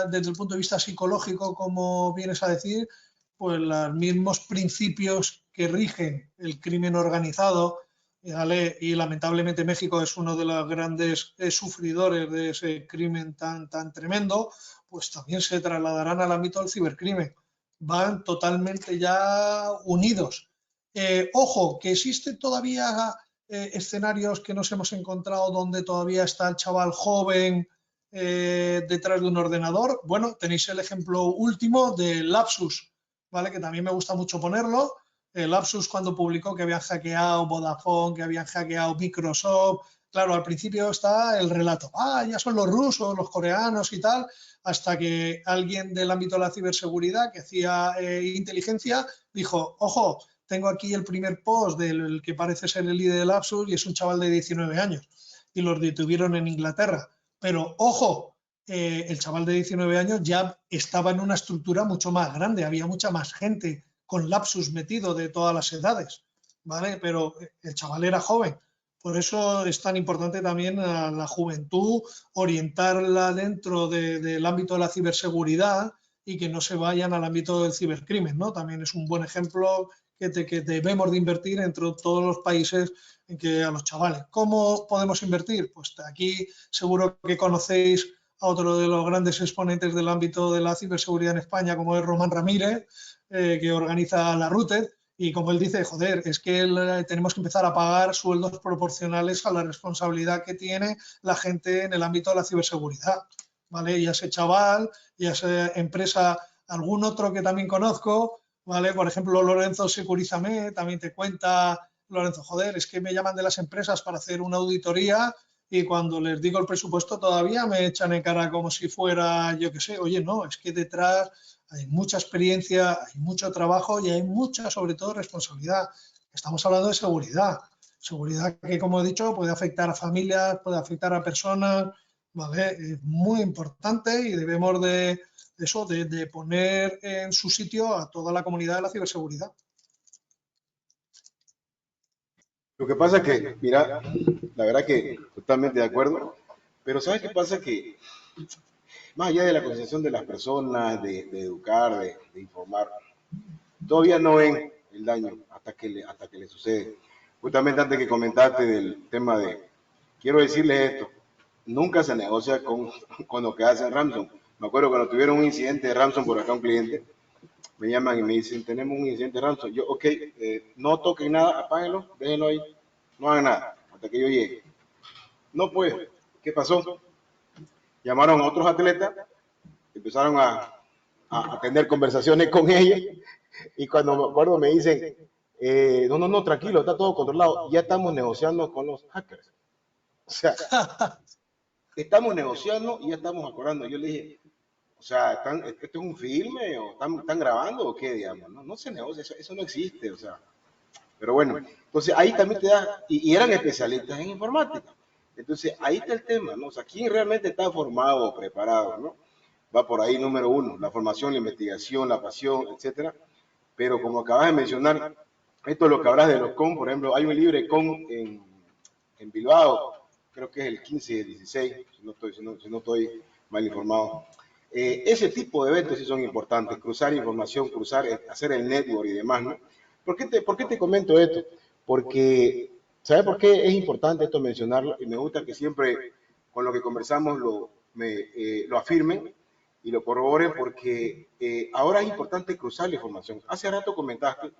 desde el punto de vista psicológico, como vienes a decir, pues los mismos principios que rigen el crimen organizado, ¿vale? Y lamentablemente México es uno de los grandes sufridores de ese crimen tan tremendo, pues también se trasladarán al ámbito del cibercrimen. Van totalmente ya unidos. Ojo, que existen todavía escenarios que nos hemos encontrado donde todavía está el chaval joven detrás de un ordenador. Bueno, tenéis el ejemplo último de Lapsus, ¿vale? Que también me gusta mucho ponerlo. Lapsus cuando publicó que habían hackeado Vodafone, que habían hackeado Microsoft. Claro, al principio está el relato, ya son los rusos, los coreanos y tal, hasta que alguien del ámbito de la ciberseguridad que hacía inteligencia dijo, ojo, tengo aquí el primer post del que parece ser el líder de Lapsus y es un chaval de 19 años y los detuvieron en Inglaterra. Pero ojo, el chaval de 19 años ya estaba en una estructura mucho más grande, había mucha más gente con Lapsus metido de todas las edades, ¿vale? Pero el chaval era joven. Por eso es tan importante también a la juventud orientarla dentro del ámbito de la ciberseguridad y que no se vayan al ámbito del cibercrimen, ¿no? También es un buen ejemplo que debemos de invertir entre todos los países en que a los chavales. ¿Cómo podemos invertir? Pues aquí seguro que conocéis a otro de los grandes exponentes del ámbito de la ciberseguridad en España, como es Román Ramírez, que organiza la RUTED. Y como él dice, joder, es que tenemos que empezar a pagar sueldos proporcionales a la responsabilidad que tiene la gente en el ámbito de la ciberseguridad, ¿vale? Ya ese chaval, ya esa empresa, algún otro que también conozco, ¿vale? Por ejemplo, Lorenzo Securizame, también te cuenta, Lorenzo, joder, es que me llaman de las empresas para hacer una auditoría y cuando les digo el presupuesto todavía me echan en cara como si fuera, yo qué sé, oye, no, es que detrás hay mucha experiencia, hay mucho trabajo y hay mucha, sobre todo, responsabilidad. Estamos hablando de seguridad. Seguridad que, como he dicho, puede afectar a familias, puede afectar a personas, ¿vale? Es muy importante y debemos de poner en su sitio a toda la comunidad de la ciberseguridad. Lo que pasa es que, mira, la verdad que totalmente de acuerdo, pero ¿sabes qué pasa? Que más allá de la concienciación de las personas, de educar, de informar, todavía no ven el daño hasta que le sucede. Justamente antes que comentaste del tema quiero decirles esto, nunca se negocia con lo que hacen Ramson. Me acuerdo cuando tuvieron un incidente de Ramson por acá, un cliente, me llaman y me dicen, tenemos un incidente de Ramson. Yo, ok, no toquen nada, apáguenlo, déjenlo ahí, no hagan nada, hasta que yo llegue. No, pues, ¿qué pasó? Llamaron a otros atletas, empezaron a tener conversaciones con ella y cuando me acuerdo me dicen, no, tranquilo, está todo controlado, ya estamos negociando con los hackers. O sea, estamos negociando y ya estamos acordando. Yo le dije, o sea, ¿esto es un filme o están grabando o qué, digamos? No se negocia, eso no existe, o sea. Pero bueno, entonces ahí también te da, y eran especialistas en informática. Entonces ahí está el tema, ¿no? O sea, ¿quién realmente está formado o preparado, ¿no? Va por ahí número uno, la formación, la investigación, la pasión, etcétera. Pero como acabas de mencionar, esto es lo que hablas de los CON, por ejemplo, hay un libre CON en Bilbao, creo que es el 15 y el 16, si no estoy mal informado. Ese tipo de eventos sí son importantes, cruzar información, hacer el network y demás, ¿no? ¿Por qué te comento esto? Porque, ¿sabes por qué es importante esto mencionarlo? Y me gusta que siempre con lo que conversamos lo afirmen. y lo corroboren, porque ahora es importante cruzar la información. Hace rato comentaste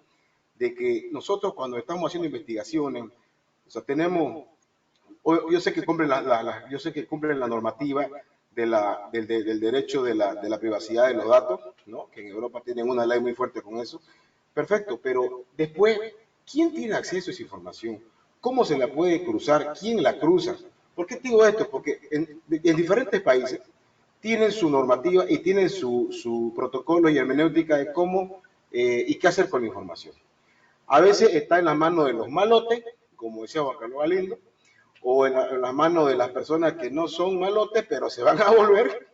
de que nosotros cuando estamos haciendo investigaciones, o sea, tenemos, yo sé que cumplen yo sé que cumplen la normativa del derecho de la privacidad de los datos, ¿no? Que en Europa tienen una ley muy fuerte con eso. Perfecto, pero después, ¿quién tiene acceso a esa información? ¿Cómo se la puede cruzar? ¿Quién la cruza? ¿Por qué digo esto? Porque en diferentes países tienen su normativa y tienen su protocolo y hermenéutica de cómo y qué hacer con la información. A veces está en las manos de los malotes, como decía Juan Carlos Galindo, o en las manos de las personas que no son malotes, pero se van a volver.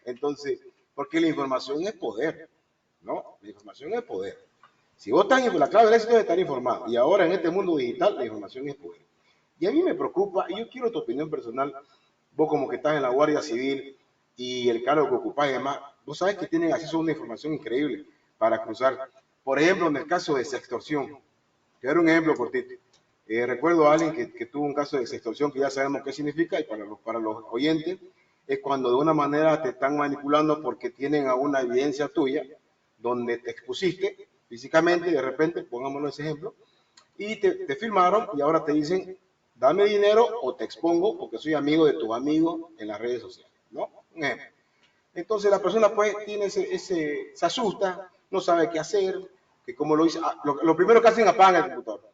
Entonces, porque la información es poder, ¿no? La información es poder. Si vos estás, la clave del éxito es estar informado. Y ahora en este mundo digital, la información es poder. Y a mí me preocupa, y yo quiero tu opinión personal, vos como que estás en la Guardia Civil y el cargo que ocupás y demás, vos sabés que tienen acceso a una información increíble para cruzar. Por ejemplo, en el caso de sextorsión, te daré un ejemplo cortito. Recuerdo a alguien que tuvo un caso de sextorsión que ya sabemos qué significa, y para los oyentes es cuando de una manera te están manipulando porque tienen alguna evidencia tuya donde te expusiste físicamente y de repente, pongámoslo ese ejemplo, y te filmaron y ahora te dicen, dame dinero o te expongo porque soy amigo de tu amigo en las redes sociales, ¿no? Un ejemplo. Entonces la persona pues tiene se asusta, no sabe qué hacer, que como lo dice, lo primero que hacen apagan el computador.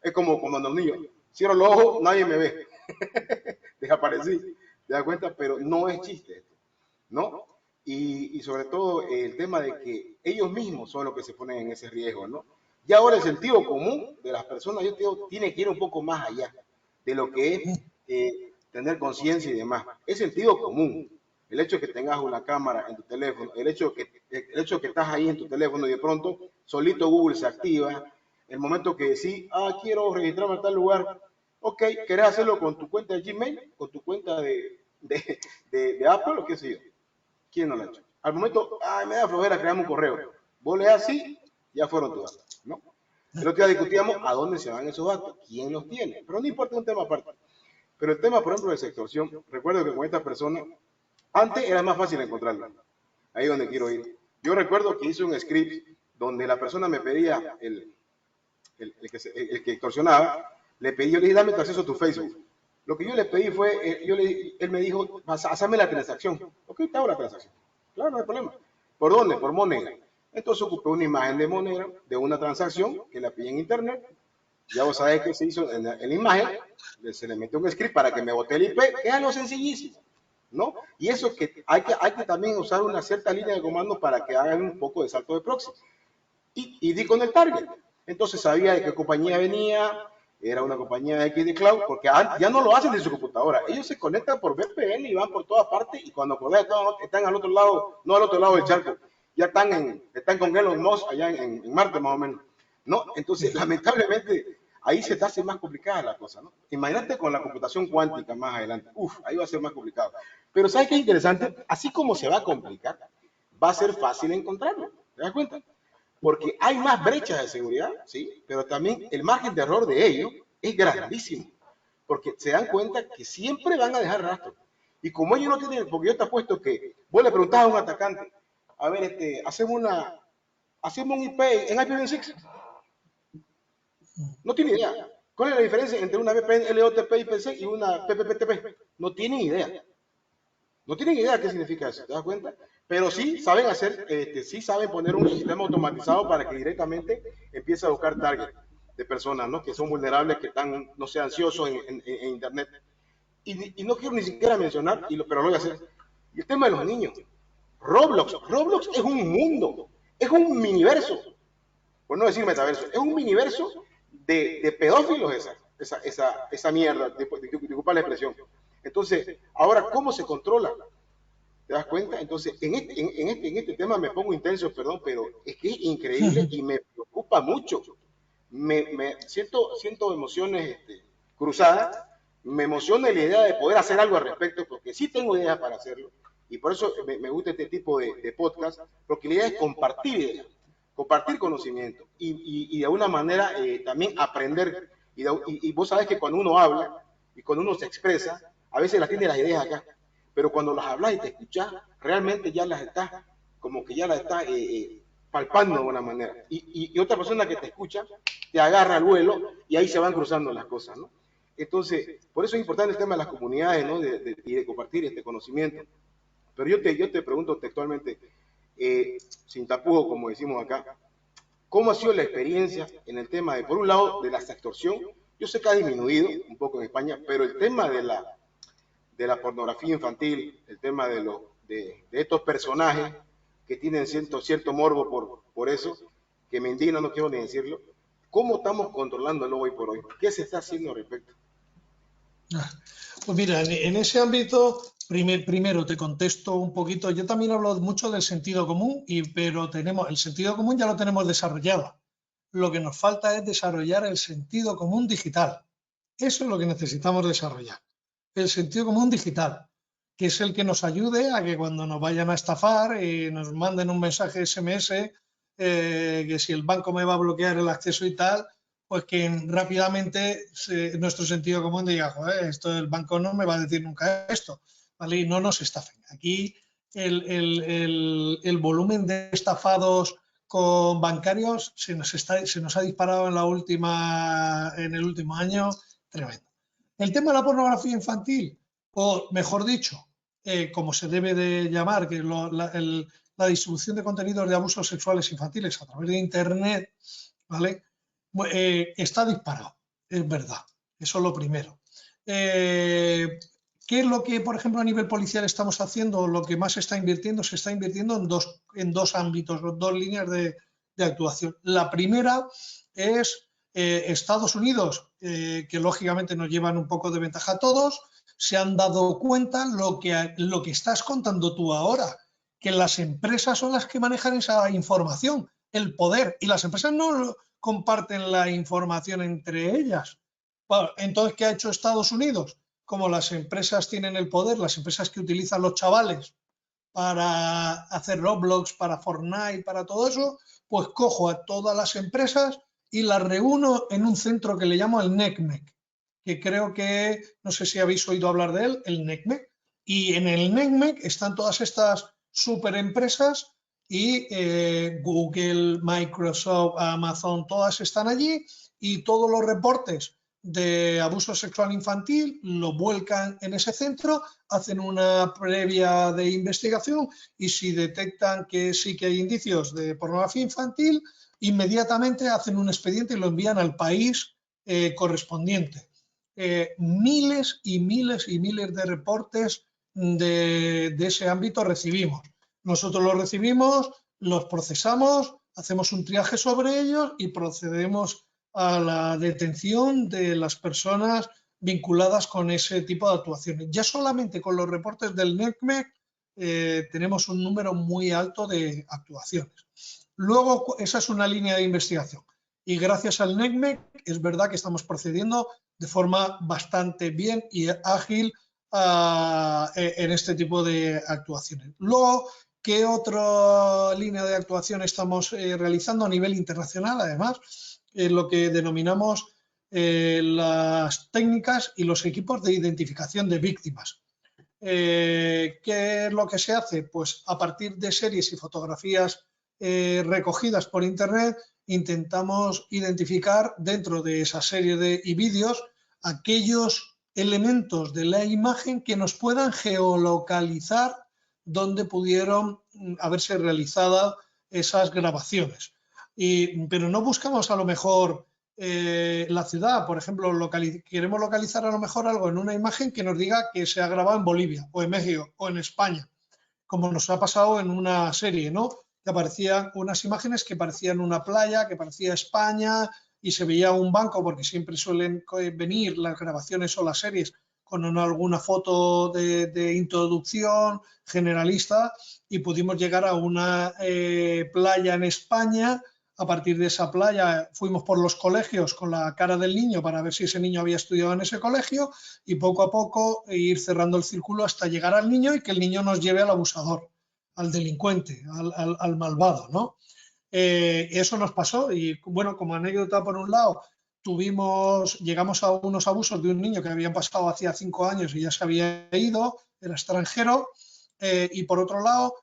Es como cuando los niños, cierro los ojos, nadie me ve, desaparecí, ¿te das cuenta? Pero no es chiste esto, ¿no? Y sobre todo el tema de que ellos mismos son los que se ponen en ese riesgo, ¿no? Y ahora el sentido común de las personas, yo te digo, tiene que ir un poco más allá de lo que es tener conciencia y demás. Es sentido común. El hecho de que tengas una cámara en tu teléfono, el hecho de que estás ahí en tu teléfono y de pronto solito Google se activa, el momento que decís, quiero registrarme en tal lugar, ok, ¿querés hacerlo con tu cuenta de Gmail, con tu cuenta de Apple o qué sé yo? ¿Quién no lo ha hecho? Al momento, me da flojera crearme un correo. Vos le das así, ya fueron tus datos, ¿no? El otro día discutíamos a dónde se van esos datos, quién los tiene, pero no importa, un tema aparte. Pero el tema, por ejemplo, de extorsión, recuerdo que con esta persona, antes era más fácil encontrarla. Ahí es donde quiero ir. Yo recuerdo que hice un script donde la persona me pedía, el que extorsionaba, le pedí, yo le dije, dame tu acceso a tu Facebook. Lo que yo le pedí fue, él me dijo, hazme la transacción. Ok, te hago la transacción. Claro, no hay problema. ¿Por dónde? Por Monera. Entonces ocupé una imagen de Monera, de una transacción que la pillé en internet. Ya vos sabés que se hizo en la imagen, se le metió un script para que me bote el IP, que es algo sencillísimo, ¿no? Y eso que hay que también usar una cierta línea de comando para que hagan un poco de salto de proxy. Y di con el target. Entonces sabía de qué compañía venía, era una compañía de X de Cloud, porque ya no lo hacen de su computadora. Ellos se conectan por VPN y van por todas partes, y cuando acordás están al otro lado, no al otro lado del charco, ya están con Elon Musk allá en Marte más o menos. ¿No? Entonces, lamentablemente, ahí se te hace más complicada la cosa, ¿no? Imagínate con la computación cuántica más adelante. Ahí va a ser más complicado. Pero ¿sabes qué es interesante? Así como se va a complicar, va a ser fácil encontrarlo. ¿Te das cuenta? Porque hay más brechas de seguridad, ¿sí? Pero también el margen de error de ellos es grandísimo, porque se dan cuenta que siempre van a dejar rastro. Y como ellos no tienen, porque yo te apuesto que vos le preguntás a un atacante, a ver, hacemos un IP en IPv6. No tiene idea. ¿Cuál es la diferencia entre una VPN LOTP IPv6 y una PPPTP? No tienen idea. No tienen idea qué significa eso, ¿te das cuenta? Pero sí saben sí saben poner un sistema automatizado para que directamente empiece a buscar target de personas, ¿no? Que son vulnerables, que están, no sé, ansiosos en Internet. Y no quiero ni siquiera mencionar, pero lo voy a hacer. Y el tema de los niños. Roblox es un mundo, es un miniverso, por no decir metaverso, es un miniverso de pedófilos esa mierda, disculpa la expresión. Entonces, ahora, ¿cómo se controla? ¿Te das cuenta? Entonces, en este tema me pongo intenso, perdón, pero es que es increíble y me preocupa mucho. Siento emociones cruzadas, me emociona la idea de poder hacer algo al respecto, porque sí tengo ideas para hacerlo, y por eso me gusta este tipo de podcast, porque la idea es compartir ideas, compartir conocimiento, y de alguna manera también aprender, y vos sabés que cuando uno habla, y cuando uno se expresa, a veces las tiene las ideas acá, pero cuando las hablas y te escuchas, realmente ya las estás, como que ya las estás palpando de alguna manera. Y otra persona que te escucha, te agarra al vuelo y ahí se van cruzando las cosas, ¿no? Entonces, por eso es importante el tema de las comunidades, ¿no? Y de compartir este conocimiento. Pero yo te pregunto textualmente, sin tapujos, como decimos acá, ¿cómo ha sido la experiencia en el tema de, por un lado, de la extorsión? Yo sé que ha disminuido un poco en España, pero el tema de la pornografía infantil, el tema de estos personajes que tienen cierto morbo por eso, que me indigna, no quiero ni decirlo, ¿cómo estamos controlándolo hoy por hoy? ¿Qué se está haciendo al respecto? Pues mira, en ese ámbito, primero te contesto un poquito. Yo también hablo mucho del sentido común, pero el sentido común ya lo tenemos desarrollado. Lo que nos falta es desarrollar el sentido común digital. Eso es lo que necesitamos desarrollar. El sentido común digital, que es el que nos ayude a que cuando nos vayan a estafar y nos manden un mensaje SMS, que si el banco me va a bloquear el acceso y tal, pues que rápidamente nuestro sentido común diga, joder, esto el banco no me va a decir nunca esto, ¿vale? Y no nos estafen. Aquí el volumen de estafados con bancarios se nos ha disparado en el último año, tremendo. El tema de la pornografía infantil, o mejor dicho, como se debe de llamar, que la distribución de contenidos de abusos sexuales infantiles a través de Internet, ¿vale? Está disparado, es verdad, eso es lo primero. ¿Qué es lo que, por ejemplo, a nivel policial estamos haciendo? Lo que más se está invirtiendo en dos ámbitos, dos líneas de actuación. La primera es Estados Unidos, que lógicamente nos llevan un poco de ventaja a todos, se han dado cuenta lo que estás contando tú ahora, que las empresas son las que manejan esa información, el poder, y las empresas no comparten la información entre ellas. Bueno, entonces, ¿qué ha hecho Estados Unidos? Como las empresas tienen el poder, las empresas que utilizan los chavales para hacer Roblox, para Fortnite, para todo eso, pues cojo a todas las empresas y las reúno en un centro que le llamo el NECMEC, que creo que, no sé si habéis oído hablar de él, el NECMEC. Y en el NECMEC están todas estas super empresas y Google, Microsoft, Amazon, todas están allí y todos los reportes de abuso sexual infantil lo vuelcan en ese centro, hacen una previa de investigación y si detectan que sí que hay indicios de pornografía infantil, inmediatamente hacen un expediente y lo envían al país correspondiente. Miles y miles y miles de reportes de ese ámbito recibimos. Nosotros los recibimos, los procesamos, hacemos un triaje sobre ellos y procedemos a la detención de las personas vinculadas con ese tipo de actuaciones. Ya solamente con los reportes del NECMEC tenemos un número muy alto de actuaciones. Luego, esa es una línea de investigación. Y gracias al NECMEC es verdad que estamos procediendo de forma bastante bien y ágil en este tipo de actuaciones. Luego, ¿qué otra línea de actuación estamos realizando a nivel internacional? Además, lo que denominamos las técnicas y los equipos de identificación de víctimas. ¿Qué es lo que se hace? Pues a partir de series y fotografías recogidas por Internet, intentamos identificar dentro de esa serie y vídeos aquellos elementos de la imagen que nos puedan geolocalizar donde pudieron haberse realizado esas grabaciones. Pero no buscamos a lo mejor la ciudad, por ejemplo, queremos localizar a lo mejor algo en una imagen que nos diga que se ha grabado en Bolivia o en México o en España, como nos ha pasado en una serie, ¿no? Que aparecían unas imágenes que parecían una playa, que parecía España y se veía un banco, porque siempre suelen venir las grabaciones o las series con alguna foto de introducción generalista y pudimos llegar a una playa en España. A partir de esa playa fuimos por los colegios con la cara del niño para ver si ese niño había estudiado en ese colegio y poco a poco ir cerrando el círculo hasta llegar al niño y que el niño nos lleve al abusador, al delincuente, al malvado, ¿no? Eso nos pasó y, bueno, como anécdota por un lado, llegamos a unos abusos de un niño que habían pasado hacía 5 años y ya se había ido, era extranjero, y por otro lado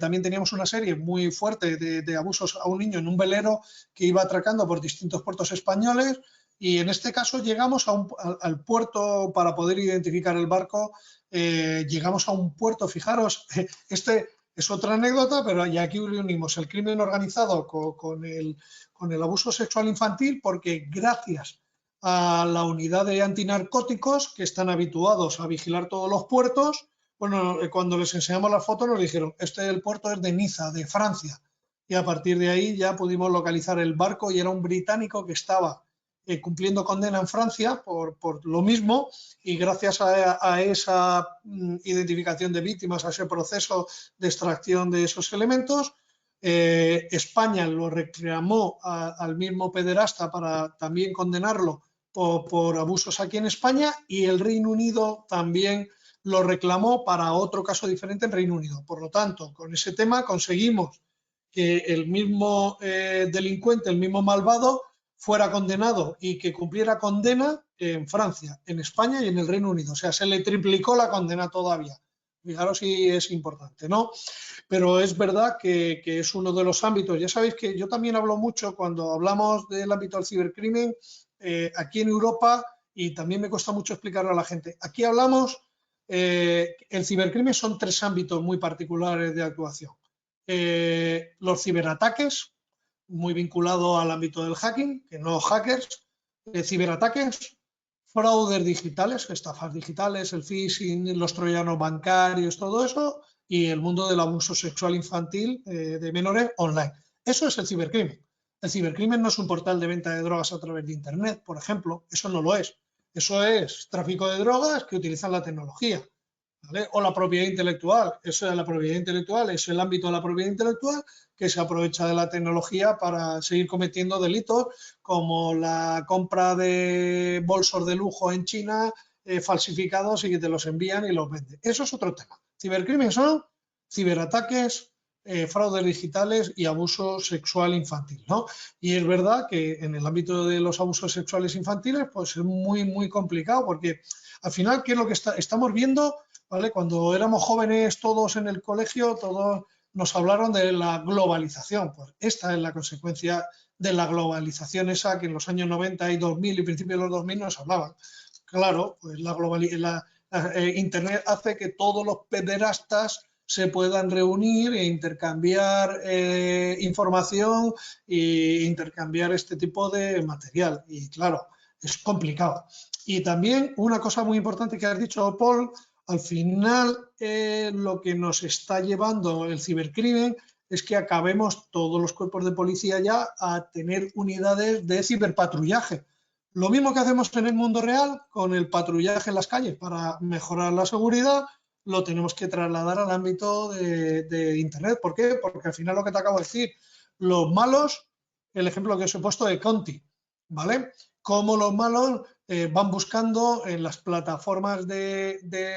también teníamos una serie muy fuerte de abusos a un niño en un velero que iba atracando por distintos puertos españoles, y en este caso llegamos al puerto para poder identificar el barco. Llegamos a un puerto, fijaros, este es otra anécdota, pero ya aquí unimos el crimen organizado con el abuso sexual infantil, porque gracias a la unidad de antinarcóticos, que están habituados a vigilar todos los puertos, bueno, cuando les enseñamos las fotos nos dijeron, el puerto es de Niza, de Francia, y a partir de ahí ya pudimos localizar el barco, y era un británico que estaba cumpliendo condena en Francia por lo mismo, y gracias a esa identificación de víctimas, a ese proceso de extracción de esos elementos, España lo reclamó al mismo pederasta para también condenarlo por abusos aquí en España, y el Reino Unido también lo reclamó para otro caso diferente en Reino Unido. Por lo tanto, con ese tema conseguimos que el mismo delincuente, el mismo malvado, fuera condenado y que cumpliera condena en Francia, en España y en el Reino Unido. O sea, se le triplicó la condena todavía. Fijaros si es importante, ¿no? Pero es verdad que es uno de los ámbitos. Ya sabéis que yo también hablo mucho cuando hablamos del ámbito del cibercrimen aquí en Europa, y también me cuesta mucho explicarlo a la gente. Aquí hablamos, el cibercrimen son 3 ámbitos muy particulares de actuación. Los ciberataques, muy vinculado al ámbito del hacking, que no hackers, ciberataques, fraudes digitales, estafas digitales, el phishing, los troyanos bancarios, todo eso, y el mundo del abuso sexual infantil de menores online. Eso es el cibercrimen. El cibercrimen no es un portal de venta de drogas a través de Internet, por ejemplo, eso no lo es. Eso es tráfico de drogas que utilizan la tecnología, ¿vale? O la propiedad intelectual. Eso es la propiedad intelectual, es el ámbito de la propiedad intelectual que se aprovecha de la tecnología para seguir cometiendo delitos como la compra de bolsos de lujo en China falsificados y que te los envían y los venden. Eso es otro tema. Cibercrimen son ciberataques, fraudes digitales y abuso sexual infantil, ¿no? Y es verdad que en el ámbito de los abusos sexuales infantiles pues es muy, muy complicado, porque al final, ¿qué es lo que estamos viendo? ¿Vale? Cuando éramos jóvenes todos en el colegio, todos nos hablaron de la globalización. Pues esta es la consecuencia de la globalización esa que en los años 90 y 2000 y principios de los 2000 nos hablaban. Claro, pues Internet hace que todos los pederastas se puedan reunir e intercambiar información e intercambiar este tipo de material. Y claro, es complicado. Y también una cosa muy importante que has dicho, Paul, al final lo que nos está llevando el cibercrimen es que acabemos todos los cuerpos de policía ya a tener unidades de ciberpatrullaje. Lo mismo que hacemos en el mundo real con el patrullaje en las calles para mejorar la seguridad, lo tenemos que trasladar al ámbito de Internet. ¿Por qué? Porque al final lo que te acabo de decir, los malos, el ejemplo que os he puesto de Conti, ¿vale? Cómo los malos van buscando en las plataformas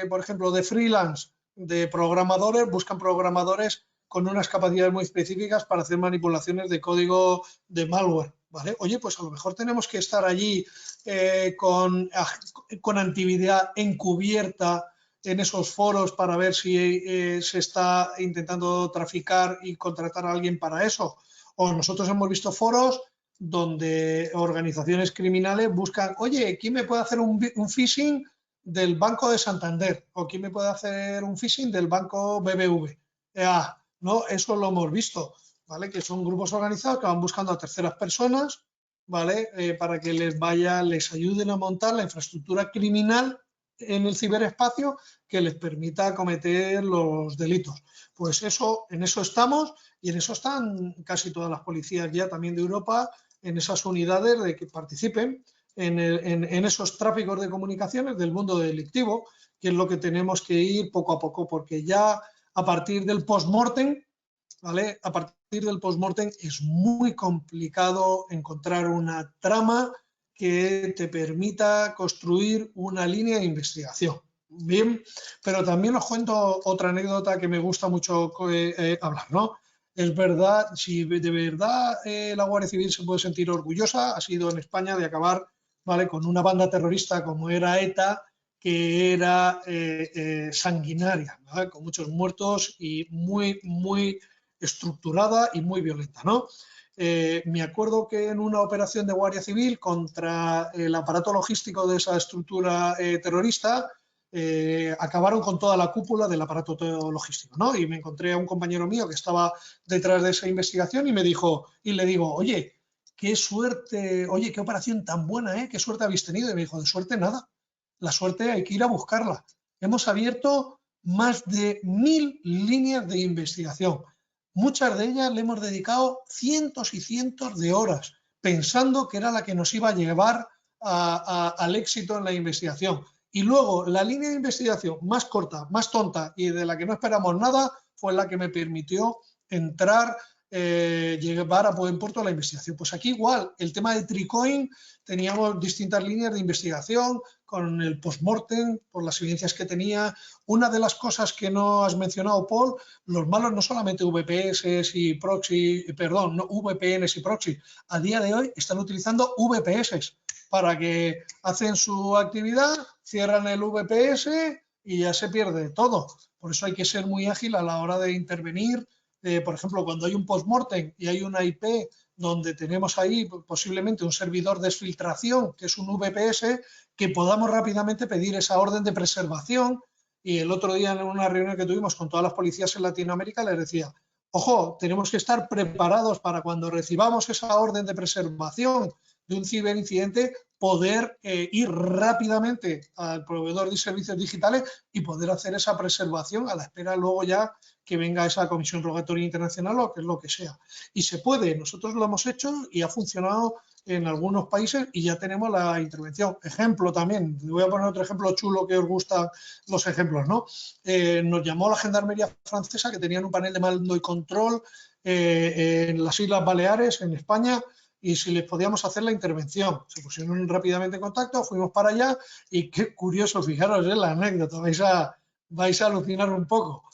por ejemplo, de freelance, de programadores, buscan programadores con unas capacidades muy específicas para hacer manipulaciones de código de malware, ¿vale? Oye, pues a lo mejor tenemos que estar allí con actividad encubierta en esos foros para ver si se está intentando traficar y contratar a alguien para eso. O nosotros hemos visto foros donde organizaciones criminales buscan, oye, ¿quién me puede hacer un phishing del Banco de Santander? ¿O quién me puede hacer un phishing del Banco BBVA? ¿No? Eso lo hemos visto, ¿vale? Que son grupos organizados que van buscando a terceras personas, ¿vale? Para que les ayuden a montar la infraestructura criminal en el ciberespacio que les permita cometer los delitos. Pues eso, en eso estamos, y en eso están casi todas las policías ya también de Europa, en esas unidades de que participen en esos tráficos de comunicaciones del mundo delictivo, que es lo que tenemos que ir poco a poco, porque ya a partir del post-mortem, ¿vale? A partir del post-mortem es muy complicado encontrar una trama que te permita construir una línea de investigación. Bien, pero también os cuento otra anécdota que me gusta mucho hablar, ¿no? Es verdad, si de verdad la Guardia Civil se puede sentir orgullosa, ha sido en España de acabar, ¿vale?, con una banda terrorista como era ETA, que era sanguinaria, ¿no? Con muchos muertos y muy estructurada y muy violenta, ¿no? Me acuerdo que en una operación de Guardia Civil contra el aparato logístico de esa estructura terrorista, acabaron con toda la cúpula del aparato logístico, ¿no? Y me encontré a un compañero mío que estaba detrás de esa investigación y le digo, oye, qué suerte, oye, qué operación tan buena, qué suerte habéis tenido. Y me dijo, de suerte nada, la suerte hay que ir a buscarla. Hemos abierto más de 1000 líneas de investigación. Muchas de ellas le hemos dedicado cientos y cientos de horas pensando que era la que nos iba a llevar al éxito en la investigación. Y luego la línea de investigación más corta, más tonta y de la que no esperamos nada fue la que me permitió entrar, llevar a buen puerto la investigación. Pues aquí igual, el tema de Tricoin, teníamos distintas líneas de investigación con el postmortem, por las evidencias que tenía. Una de las cosas que no has mencionado, Paul, los malos no solamente VPS y proxy, perdón, no VPNs y proxy, a día de hoy están utilizando VPS para que hacen su actividad, cierran el VPS y ya se pierde todo. Por eso hay que ser muy ágil a la hora de intervenir. Por ejemplo, cuando hay un postmortem y hay una IP donde tenemos ahí posiblemente un servidor de exfiltración, que es un VPS, que podamos rápidamente pedir esa orden de preservación. Y el otro día en una reunión que tuvimos con todas las policías en Latinoamérica les decía, ojo, tenemos que estar preparados para cuando recibamos esa orden de preservación de un ciberincidente, poder ir rápidamente al proveedor de servicios digitales y poder hacer esa preservación a la espera luego ya que venga esa comisión rogatoria internacional o que es lo que sea. Y se puede, nosotros lo hemos hecho y ha funcionado en algunos países y ya tenemos la intervención. Ejemplo también, voy a poner otro ejemplo chulo que os gustan los ejemplos, ¿no? Nos llamó la Gendarmería francesa, que tenían un panel de mando y control en las Islas Baleares, en España, y si les podíamos hacer la intervención. Se pusieron rápidamente en contacto, fuimos para allá y qué curioso, fijaros en la anécdota, vais a alucinar un poco.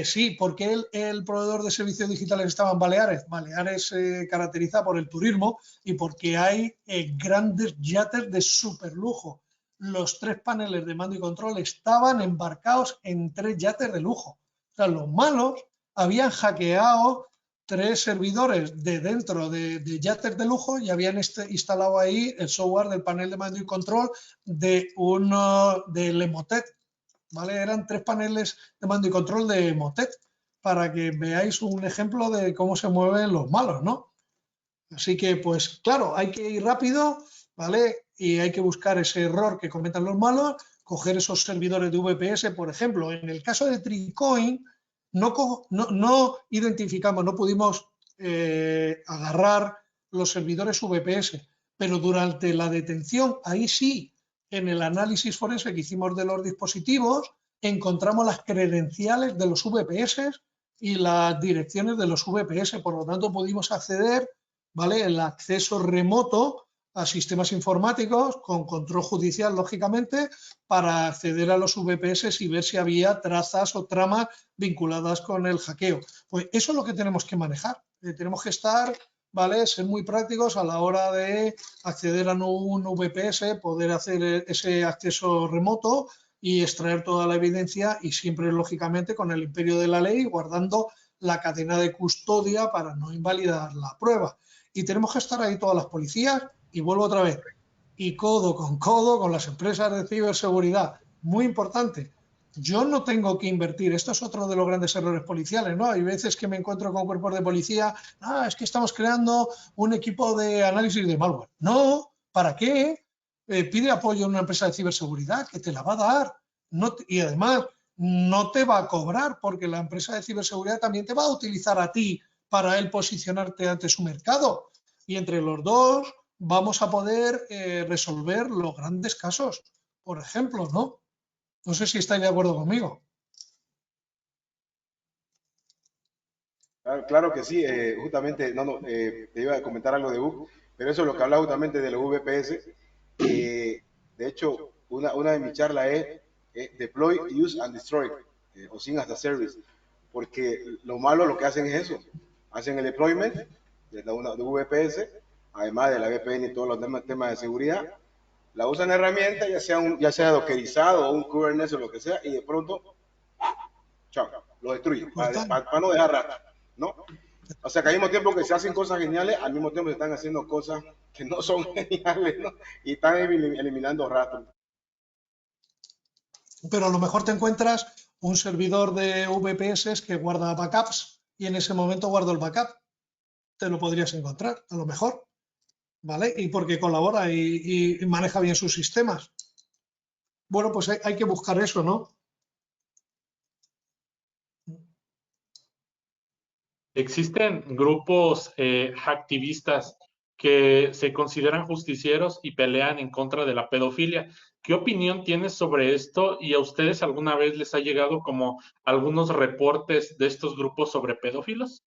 Sí, ¿por qué el proveedor de servicios digitales estaba en Baleares? Baleares se caracteriza por el turismo y porque hay grandes yates de superlujo. Los 3 paneles de mando y control estaban embarcados en 3 yates de lujo. O sea, los malos habían hackeado 3 servidores de dentro de yates de lujo y habían instalado ahí el software del panel de mando y control del Emotet. ¿Vale? Eran 3 paneles de mando y control de Emotet para que veáis un ejemplo de cómo se mueven los malos, ¿no? Así que, pues claro, hay que ir rápido, ¿vale? Y hay que buscar ese error que cometen los malos, coger esos servidores de VPS, por ejemplo. En el caso de Tricoin, no identificamos, no pudimos agarrar los servidores VPS, pero durante la detención, ahí sí, en el análisis forense que hicimos de los dispositivos, encontramos las credenciales de los VPS y las direcciones de los VPS. Por lo tanto, pudimos acceder, ¿vale?, el acceso remoto a sistemas informáticos con control judicial, lógicamente, para acceder a los VPS y ver si había trazas o tramas vinculadas con el hackeo. Pues eso es lo que tenemos que manejar. Tenemos que estar, ¿vale?, ser muy prácticos a la hora de acceder a un VPS, poder hacer ese acceso remoto y extraer toda la evidencia y siempre, lógicamente, con el imperio de la ley, guardando la cadena de custodia para no invalidar la prueba. Y tenemos que estar ahí todas las policías, y vuelvo otra vez, y codo con las empresas de ciberseguridad. Muy importante. Yo no tengo que invertir, esto es otro de los grandes errores policiales, ¿no? Hay veces que me encuentro con cuerpos de policía, es que estamos creando un equipo de análisis de malware. No, ¿para qué? Pide apoyo a una empresa de ciberseguridad que te la va a dar. Y además no te va a cobrar porque la empresa de ciberseguridad también te va a utilizar a ti para él posicionarte ante su mercado. Y entre los dos vamos a poder resolver los grandes casos, por ejemplo, ¿no? No sé si estáis de acuerdo conmigo. Claro que sí, justamente, te iba a comentar algo de BUC, pero eso es lo que hablaba justamente de los VPS. De hecho, una de mis charlas es Deploy, Use and Destroy, o Sin as a Service, porque lo malo lo que hacen es eso, hacen el deployment de VPS, además de la VPN y todos los temas de seguridad, la usan la herramienta, ya sea dockerizado o un Kubernetes o lo que sea, y de pronto, chao, lo destruyen, para no dejar rastro, ¿no? O sea que al mismo tiempo que se hacen cosas geniales, al mismo tiempo se están haciendo cosas que no son geniales, ¿no? Y están eliminando rastros. Pero a lo mejor te encuentras un servidor de VPS que guarda backups y en ese momento guardo el backup. Te lo podrías encontrar, a lo mejor, ¿vale? Y porque colabora y maneja bien sus sistemas. Bueno, pues hay que buscar eso, ¿no? Existen grupos hacktivistas que se consideran justicieros y pelean en contra de la pedofilia. ¿Qué opinión tienes sobre esto? ¿Y a ustedes alguna vez les ha llegado como algunos reportes de estos grupos sobre pedófilos?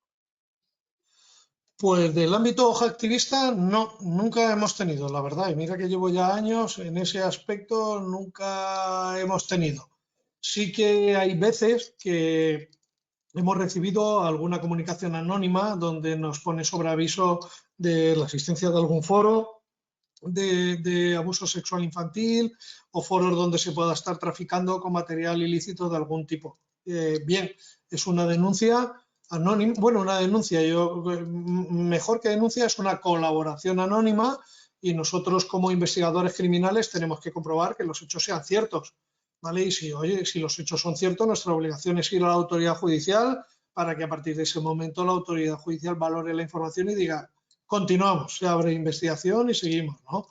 Pues del ámbito activista no, nunca hemos tenido, la verdad. Y mira que llevo ya años en ese aspecto, nunca hemos tenido. Sí que hay veces que hemos recibido alguna comunicación anónima donde nos pone sobre aviso de la existencia de algún foro de abuso sexual infantil o foros donde se pueda estar traficando con material ilícito de algún tipo. Bien, es una denuncia anónima, bueno, una denuncia, mejor que denuncia es una colaboración anónima y nosotros como investigadores criminales tenemos que comprobar que los hechos sean ciertos, ¿vale? Y si los hechos son ciertos, nuestra obligación es ir a la autoridad judicial para que a partir de ese momento la autoridad judicial valore la información y diga, continuamos, se abre investigación y seguimos, ¿no?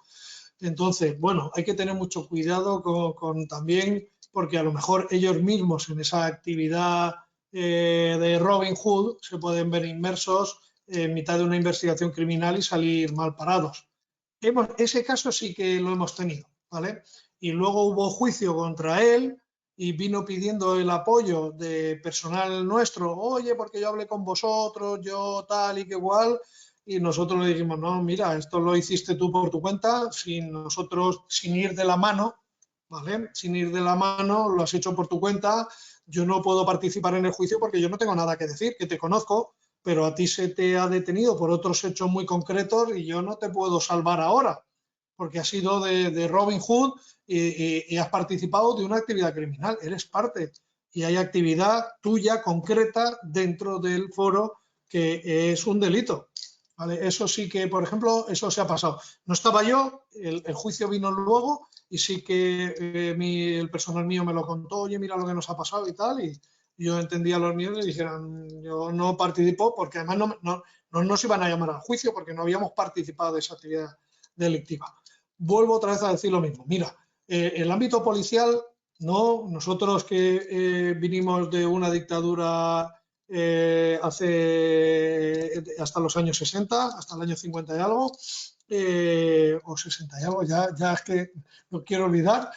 Entonces, bueno, hay que tener mucho cuidado con también, porque a lo mejor ellos mismos en esa actividad de Robin Hood se pueden ver inmersos en mitad de una investigación criminal y salir mal parados. Ese caso sí que lo hemos tenido, ¿vale? Y luego hubo juicio contra él y vino pidiendo el apoyo de personal nuestro, oye, porque yo hablé con vosotros, yo tal y que igual, y nosotros le dijimos, no, mira, esto lo hiciste tú por tu cuenta, sin nosotros, sin ir de la mano, ¿vale? Sin ir de la mano, lo has hecho por tu cuenta, yo no puedo participar en el juicio porque yo no tengo nada que decir, que te conozco, pero a ti se te ha detenido por otros hechos muy concretos y yo no te puedo salvar ahora, porque has sido de Robin Hood y has participado de una actividad criminal, eres parte y hay actividad tuya concreta dentro del foro que es un delito. ¿Vale? Eso sí que, por ejemplo, eso se ha pasado. No estaba yo, el juicio vino luego y sí que el personal mío me lo contó, oye, mira lo que nos ha pasado y tal, y yo entendía a los niños y le dijeron, yo no participo porque además no nos iban a llamar al juicio porque no habíamos participado de esa actividad delictiva. Vuelvo otra vez a decir lo mismo. Mira, el ámbito policial, no, nosotros que vinimos de una dictadura hasta los años 60, hasta el año 50 y algo, o 60 y algo, ya es que no quiero olvidar,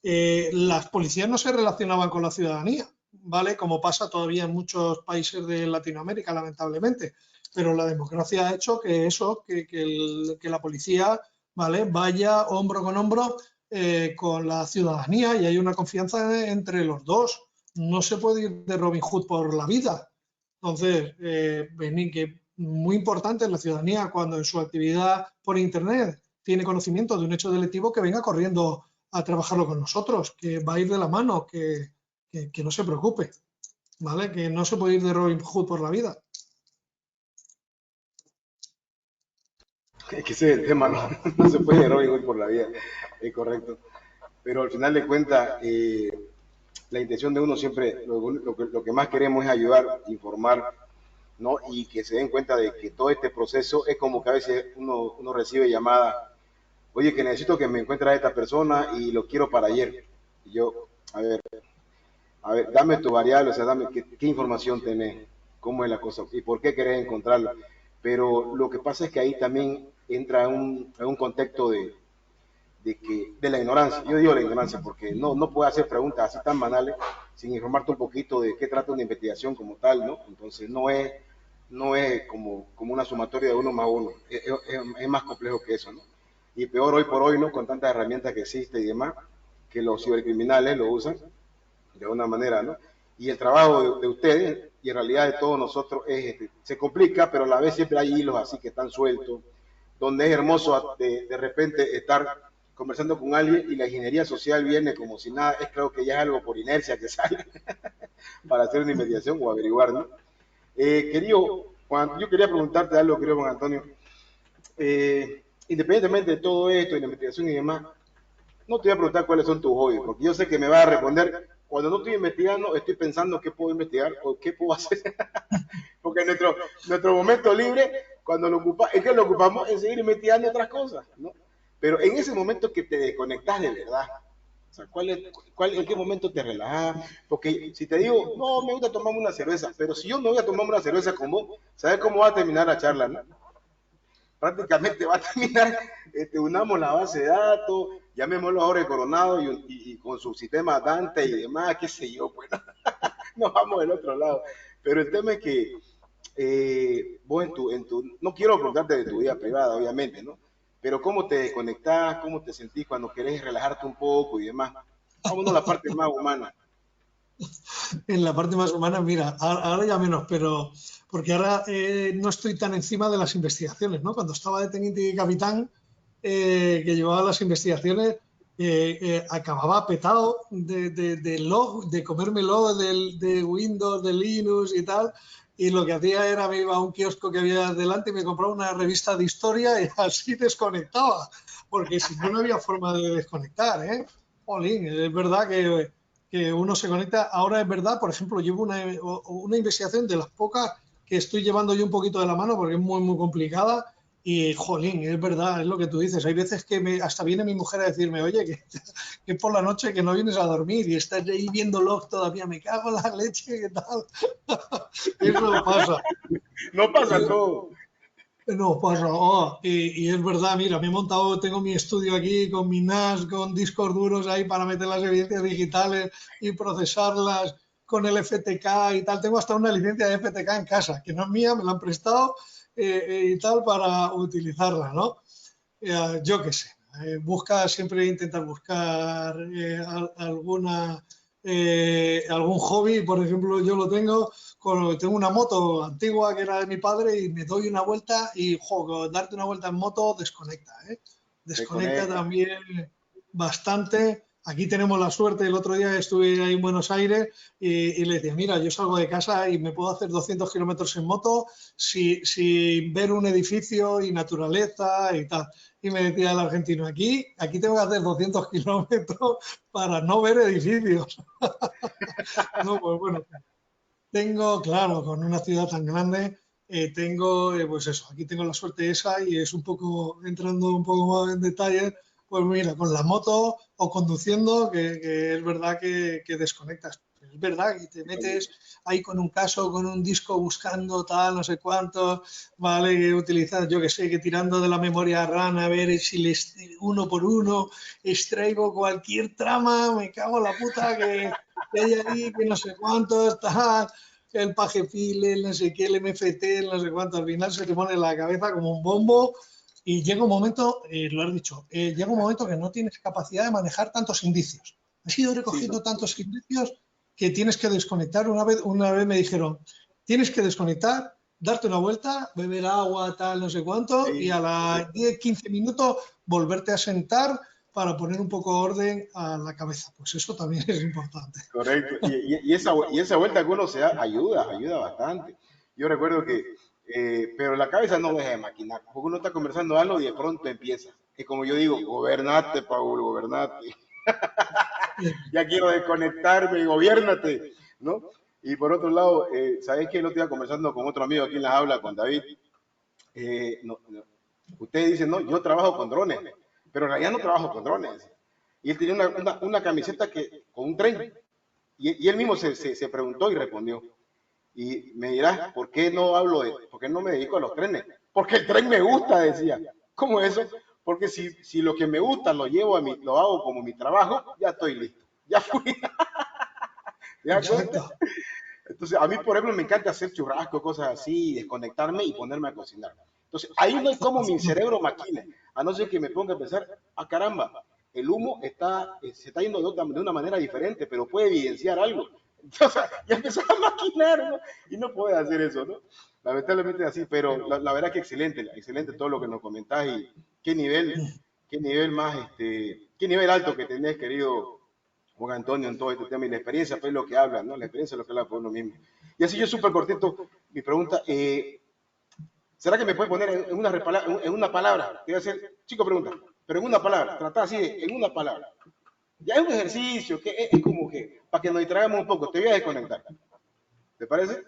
las policías no se relacionaban con la ciudadanía, ¿vale? Como pasa todavía en muchos países de Latinoamérica, lamentablemente. Pero la democracia ha hecho que eso, que la policía, ¿vale? Vaya hombro con hombro con la ciudadanía y hay una confianza entre los dos. No se puede ir de Robin Hood por la vida. Entonces, que muy importante la ciudadanía cuando en su actividad por Internet tiene conocimiento de un hecho delictivo que venga corriendo a trabajarlo con nosotros, que va a ir de la mano, que no se preocupe, ¿vale? Que no se puede ir de Robin Hood por la vida. Es que ese es el tema, ¿no? No se puede Robin Hood por la vida, es correcto. Pero al final de cuentas, la intención de uno siempre, lo que más queremos es ayudar, informar, ¿no? Y que se den cuenta de que todo este proceso es como que a veces uno recibe llamadas, oye, que necesito que me encuentre a esta persona y lo quiero para ayer. Y yo, a ver, dame tu variable, o sea, dame qué información tenés, cómo es la cosa y por qué querés encontrarlo. Pero lo que pasa es que ahí también entra un contexto de la ignorancia. Yo digo la ignorancia porque no puedes hacer preguntas así tan banales sin informarte un poquito de qué trata una investigación como tal, ¿no? Entonces no es como una sumatoria de uno más uno, es más complejo que eso, ¿no? Y peor hoy por hoy, ¿no? Con tantas herramientas que existen y demás, que los cibercriminales lo usan de una manera, ¿no? Y el trabajo de ustedes y en realidad de todos nosotros se complica, pero a la vez siempre hay hilos así que están sueltos, donde es hermoso de repente estar conversando con alguien y la ingeniería social viene como si nada, es creo que ya es algo por inercia que sale para hacer una investigación o averiguar, ¿no? Querido Juan, yo quería preguntarte algo, querido Juan Antonio. Independientemente de todo esto, de la investigación y demás, no te voy a preguntar cuáles son tus hobbies, porque yo sé que me vas a responder, cuando no estoy investigando, estoy pensando qué puedo investigar o qué puedo hacer. Porque nuestro momento libre, cuando lo ocupamos, es que lo ocupamos en seguir investigando otras cosas, ¿no? Pero en ese momento que te desconectas de verdad, o sea, ¿en qué momento te relajas? Porque si te digo, no, me gusta tomarme una cerveza, pero si yo me voy a tomar una cerveza con vos, ¿sabes cómo va a terminar la charla, no? Prácticamente va a terminar, unamos la base de datos, llamémoslo ahora el Coronado y con su sistema Dante y demás, qué sé yo, bueno, nos vamos del otro lado. Pero el tema es que vos no quiero preguntarte de tu vida privada, obviamente, ¿no? Pero cómo te desconectás, cómo te sentís cuando querés relajarte un poco y demás. Vámonos a la parte más humana. En la parte más humana, mira, ahora ya menos, pero porque ahora no estoy tan encima de las investigaciones, ¿no? Cuando estaba de teniente y capitán, que llevaba las investigaciones, acababa petado de log, de comerme log de Windows, de Linux y tal, y lo que hacía era me iba a un kiosco que había delante y me compraba una revista de historia y así desconectaba, porque si no, no había forma de desconectar, ¿eh? Jolín, es verdad que uno se conecta. Ahora es verdad, por ejemplo, llevo una investigación de las pocas que estoy llevando yo un poquito de la mano porque es muy, muy complicada y, jolín, es verdad, es lo que tú dices. Hay veces que hasta viene mi mujer a decirme, oye, que por la noche que no vienes a dormir y estás ahí viendo log todavía, me cago en la leche, ¿qué tal? Eso pasa. No pasa todo. No, pues no, y es verdad, mira, me he montado, tengo mi estudio aquí con mi NAS, con discos duros ahí para meter las evidencias digitales y procesarlas con el FTK y tal. Tengo hasta una licencia de FTK en casa, que no es mía, me la han prestado y tal para utilizarla, ¿no? Yo qué sé, siempre intentar buscar algún hobby, por ejemplo, yo lo tengo, tengo una moto antigua que era de mi padre y me doy una vuelta y, darte una vuelta en moto desconecta, ¿eh? Desconecta también bastante. Aquí tenemos la suerte, el otro día estuve ahí en Buenos Aires y le decía, mira, yo salgo de casa y me puedo hacer 200 kilómetros en moto sin ver un edificio y naturaleza y tal. Y me decía el argentino, aquí tengo que hacer 200 kilómetros para no ver edificios. No, pues bueno, tengo, claro, con una ciudad tan grande, pues eso, aquí tengo la suerte esa y es un poco, entrando un poco más en detalle, pues mira, con la moto o conduciendo, que es verdad que desconectas. Es verdad que te metes ahí con un caso, con un disco buscando tal, no sé cuánto, vale, que utilizas, yo que sé, que tirando de la memoria RAM a ver si les uno por uno extraigo cualquier trama, me cago en la puta que hay ahí, que no sé cuánto, tal, el pagefile, el no sé qué, el MFT, el no sé cuánto, al final se te pone en la cabeza como un bombo y llega un momento, lo has dicho, llega un momento que no tienes capacidad de manejar tantos indicios. Has ido recogiendo tantos indicios que tienes que desconectar. Una vez me dijeron, tienes que desconectar, darte una vuelta, beber agua, tal, no sé cuánto, y a las 10, 15 minutos volverte a sentar para poner un poco de orden a la cabeza. Pues eso también es importante. Correcto. Y esa vuelta que uno se da ayuda bastante. Yo recuerdo que, pero la cabeza no deja de maquinar, porque uno está conversando algo y de pronto empieza. Es como yo digo, gobernate, Paul, gobernate. Ya quiero desconectarme, gobiernate, ¿no? Y por otro lado, ¿sabés qué? Lo estaba conversando con otro amigo aquí en la aula, con David. Ustedes dicen, no, yo trabajo con drones, pero en realidad no trabajo con drones. Y él tenía una camiseta con un tren. Y él mismo se preguntó y respondió. Y me dirás, ¿por qué no me dedico a los trenes? Porque el tren me gusta, decía. ¿Cómo es eso? Porque si lo que me gusta lo hago como mi trabajo, ya estoy listo. Ya fui. ¿Te das cuenta? Entonces, a mí, por ejemplo, me encanta hacer churrasco, cosas así, desconectarme y ponerme a cocinar. Entonces, ahí no hay como mi cerebro maquine, a no ser que me ponga a pensar, caramba, el humo se está yendo de una manera diferente, pero puede evidenciar algo. Entonces, ya empezó a maquinar, ¿no? Y no puede hacer eso, ¿no? lamentablemente es así, pero la verdad que excelente todo lo que nos comentás y qué nivel más, qué nivel alto que tenés, querido Juan Antonio, en todo este tema y la experiencia, pues lo que habla, ¿no? La experiencia es lo que habla por uno mismo. Y así yo súper cortito, mi pregunta, ¿será que me puede poner en una palabra? Te voy a hacer, chico pregunta, pero en una palabra, tratar así, en una palabra. Ya es un ejercicio, que es como que, para que nos distraigamos un poco, te voy a desconectar. ¿Te parece?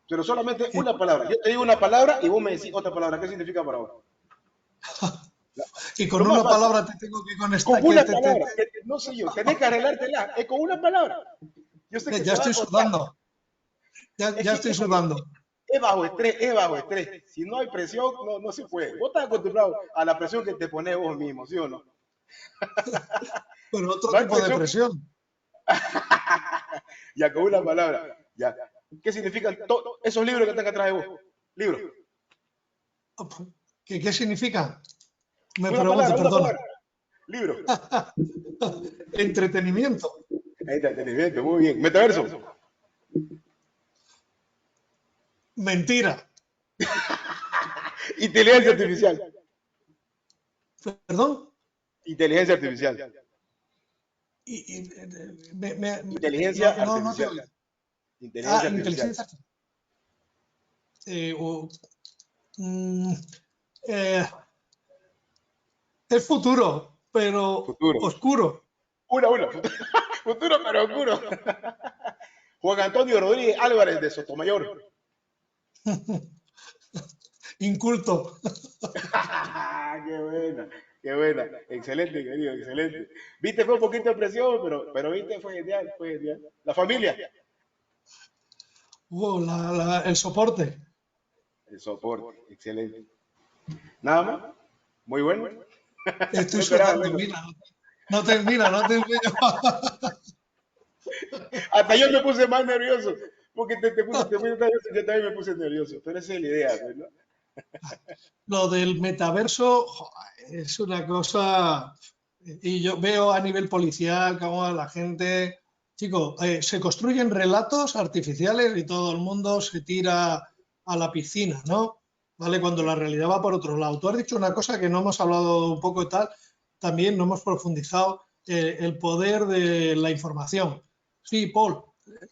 Pero solamente una palabra. Yo te digo una palabra y vos me decís otra palabra. ¿Qué significa para vos? Y con Lo más una fácil. palabra te tengo que Con conectar. una palabra. No sé yo. Tenés que arreglártela. Es con una palabra. Yo sé que Ya te va estoy a costar. sudando. Ya Es que estoy sudando. es bajo estrés, es bajo estrés. Si no hay presión, no se puede. Vos estás acostumbrado a la presión que te pones vos mismo, ¿sí o no? Pero otro No hay tipo de presión. presión. Ya con una palabra. Ya. ¿Qué significan esos libros que están atrás de vos? Libros. ¿Qué significa? Me Una pregunto, palabra, una perdona. palabra. Libro. Entretenimiento. Ahí está, entretenimiento, muy bien. Metaverso. Mentira. Inteligencia artificial. ¿Perdón? Inteligencia artificial. Inteligencia No te artificial. oigo. Inteligencia artificial. Inteligencia artificial. Mm, eh, es futuro, pero Futuro. oscuro. Una. Futuro pero oscuro. Juan Antonio Rodríguez Álvarez de Sotomayor. Inculto. Qué buena, qué buena. Excelente, querido, excelente. Viste, fue un poquito de presión, pero viste, fue genial, fue genial. La familia. El soporte. El soporte, excelente. Nada más, muy bueno. Estoy No esperaba sudando, menos. mira. No te enseño. Hasta yo me puse más nervioso, porque te puse nervioso, yo también me puse nervioso, pero esa es la idea, ¿no? Lo del metaverso es una cosa, y yo veo a nivel policial cómo la gente, chicos, se construyen relatos artificiales y todo el mundo se tira a la piscina, ¿no? ¿Vale? Cuando la realidad va por otro lado. Tú has dicho una cosa que no hemos hablado un poco y tal, también no hemos profundizado, el poder de la información. Sí, Paul,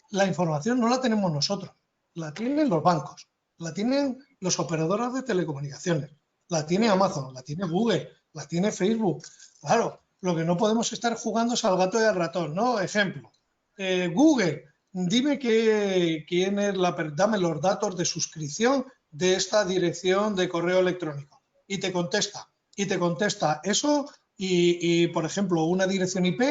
la información no la tenemos nosotros, la tienen los bancos, la tienen los operadores de telecomunicaciones, la tiene Correcto. Amazon, la tiene Google, la tiene Facebook. Claro, lo que no podemos estar jugando es al gato y al ratón, ¿no? Ejemplo, Google, dime dame los datos de suscripción de esta dirección de correo electrónico. Y te contesta eso por ejemplo, una dirección IP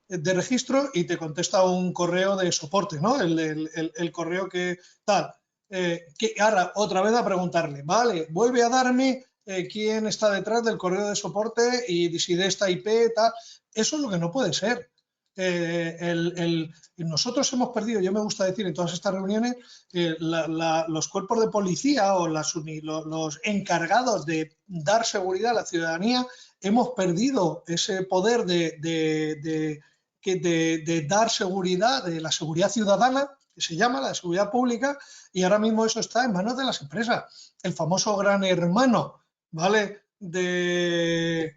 de registro y te contesta un correo de soporte, ¿no? El correo que tal. Que ahora otra vez a preguntarle, vale, vuelve a darme quién está detrás del correo de soporte y si de esta IP, tal. Eso es lo que no puede ser. Nosotros hemos perdido, yo me gusta decir en todas estas reuniones, los cuerpos de policía o los encargados de dar seguridad a la ciudadanía, hemos perdido ese poder de dar seguridad, de la seguridad ciudadana, que se llama la seguridad pública, y ahora mismo eso está en manos de las empresas. El famoso gran hermano, ¿vale? Del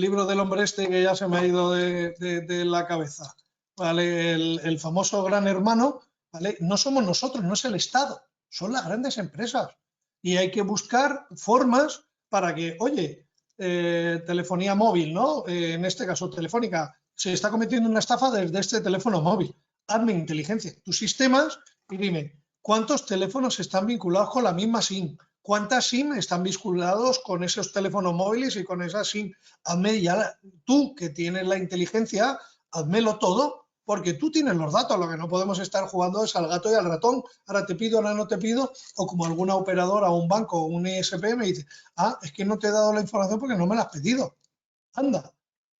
libro del hombre este que ya se me ha ido de la cabeza, ¿vale? El famoso gran hermano, ¿vale? No somos nosotros, no es el Estado, son las grandes empresas. Y hay que buscar formas para que, oye, telefonía móvil, ¿no? En este caso, Telefónica, se está cometiendo una estafa desde este teléfono móvil. Hazme inteligencia, tus sistemas y dime, ¿cuántos teléfonos están vinculados con la misma SIM? ¿Cuántas SIM están vinculados con esos teléfonos móviles y con esa SIM? Hazme ya, tú que tienes la inteligencia, házmelo todo, porque tú tienes los datos. Lo que no podemos estar jugando es al gato y al ratón. Ahora te pido, ahora no te pido, o como alguna operadora o un banco o un ISP me dice, es que no te he dado la información porque no me la has pedido. Anda,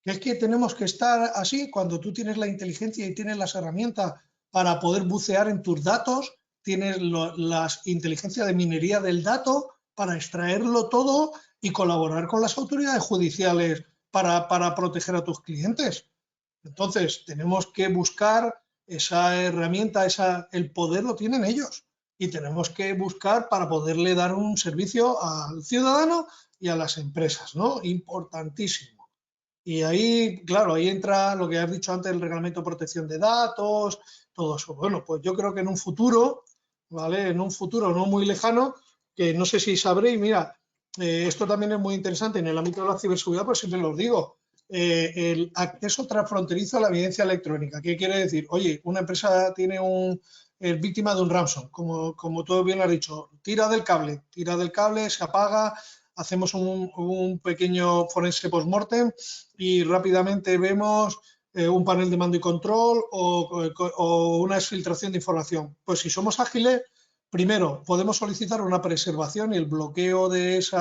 que es que tenemos que estar así cuando tú tienes la inteligencia y tienes las herramientas para poder bucear en tus datos, tienes las inteligencias de minería del dato para extraerlo todo y colaborar con las autoridades judiciales para proteger a tus clientes. Entonces, tenemos que buscar esa herramienta, el poder lo tienen ellos. y tenemos que buscar para poderle dar un servicio al ciudadano y a las empresas, ¿no? Importantísimo. Y ahí, claro, ahí entra lo que has dicho antes, el reglamento de protección de datos, todo eso. Bueno, pues yo creo que en un futuro, ¿vale? En un futuro no muy lejano, que no sé si sabréis, mira, esto también es muy interesante en el ámbito de la ciberseguridad, pues siempre lo digo, el acceso transfronterizo a la evidencia electrónica. ¿Qué quiere decir? Oye, una empresa tiene es víctima de un ransom, como tú bien has dicho, tira del cable, se apaga, hacemos un pequeño forense post-mortem y rápidamente vemos un panel de mando y control o una exfiltración de información. Pues si somos ágiles, primero podemos solicitar una preservación y el bloqueo de ese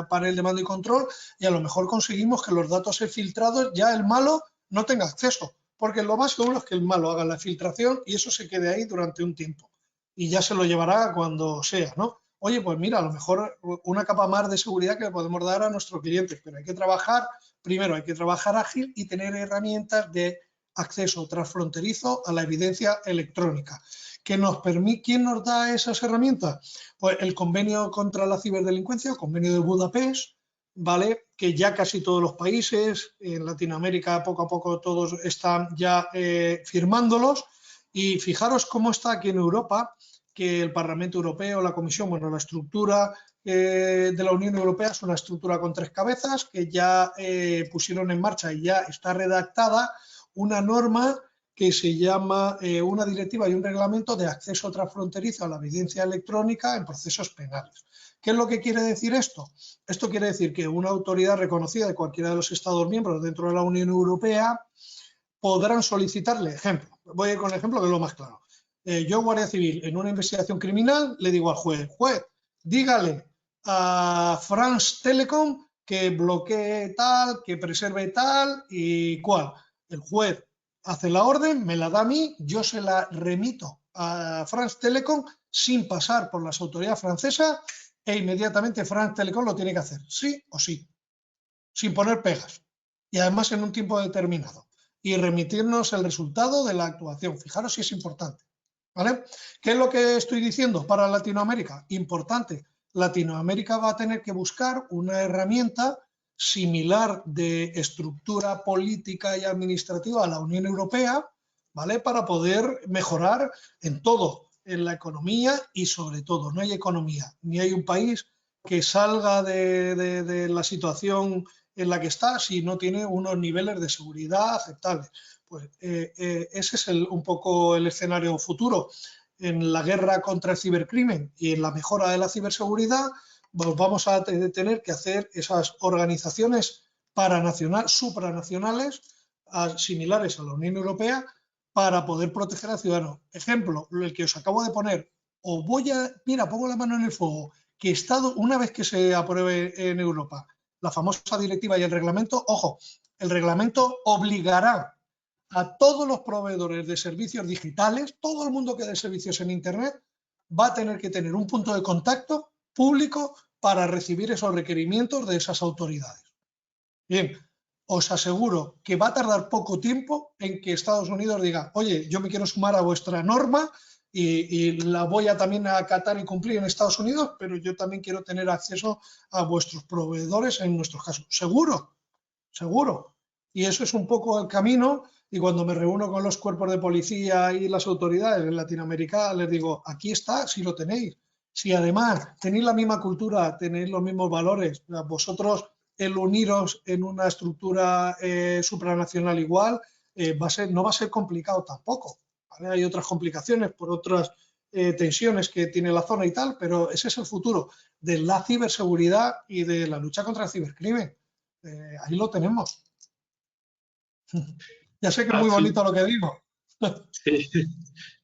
panel de mando y control y a lo mejor conseguimos que los datos filtrados ya el malo no tenga acceso, porque lo más seguro es que el malo haga la filtración y eso se quede ahí durante un tiempo y ya se lo llevará cuando sea, ¿no? Oye, pues mira, a lo mejor una capa más de seguridad que le podemos dar a nuestros clientes, pero hay que trabajar, primero hay que trabajar ágil y tener herramientas de acceso transfronterizo a la evidencia electrónica. ¿Quién nos da esas herramientas? Pues el convenio contra la ciberdelincuencia, el convenio de Budapest, ¿vale? Que ya casi todos los países, en Latinoamérica poco a poco todos están ya firmándolos. Y fijaros cómo está aquí en Europa, que el Parlamento Europeo, la Comisión, bueno, la estructura de la Unión Europea es una estructura con 3 cabezas que ya pusieron en marcha y ya está redactada una norma que se llama una directiva y un reglamento de acceso transfronterizo a la evidencia electrónica en procesos penales. ¿Qué es lo que quiere decir esto? Esto quiere decir que una autoridad reconocida de cualquiera de los Estados miembros dentro de la Unión Europea podrán solicitarle, ejemplo, voy a ir con el ejemplo que es lo más claro. Yo, Guardia Civil, en una investigación criminal, le digo al juez, dígale a France Telecom que bloquee tal, que preserve tal y cual. El juez hace la orden, me la da a mí, yo se la remito a France Telecom sin pasar por las autoridades francesas e inmediatamente France Telecom lo tiene que hacer, sí o sí, sin poner pegas y además en un tiempo determinado y remitirnos el resultado de la actuación. Fijaros si es importante, ¿vale? ¿Qué es lo que estoy diciendo para Latinoamérica? Importante. Latinoamérica va a tener que buscar una herramienta similar de estructura política y administrativa a la Unión Europea, ¿vale? Para poder mejorar en todo, en la economía y sobre todo, no hay economía, ni hay un país que salga de la situación en la que está si no tiene unos niveles de seguridad aceptables. Pues ese es un poco el escenario futuro. En la guerra contra el cibercrimen y en la mejora de la ciberseguridad, pues vamos a tener que hacer esas organizaciones supranacionales, similares a la Unión Europea, para poder proteger al ciudadano. Ejemplo, el que os acabo de poner, mira, pongo la mano en el fuego, que una vez que se apruebe en Europa la famosa directiva y el reglamento, ojo, el reglamento obligará a todos los proveedores de servicios digitales, todo el mundo que dé servicios en Internet, va a tener que tener un punto de contacto público para recibir esos requerimientos de esas autoridades. Bien, os aseguro que va a tardar poco tiempo en que Estados Unidos diga, oye, yo me quiero sumar a vuestra norma y la voy a también acatar y cumplir en Estados Unidos, pero yo también quiero tener acceso a vuestros proveedores en nuestros casos. Seguro, seguro. Y eso es un poco el camino. Y cuando me reúno con los cuerpos de policía y las autoridades en Latinoamérica, les digo, aquí está, si lo tenéis. Si además tenéis la misma cultura, tenéis los mismos valores, vosotros el uniros en una estructura supranacional igual, no va a ser complicado tampoco. ¿Vale? Hay otras complicaciones por otras tensiones que tiene la zona y tal, pero ese es el futuro de la ciberseguridad y de la lucha contra el cibercrimen. Ahí lo tenemos. Ya sé que es muy bonito lo que digo. Sí,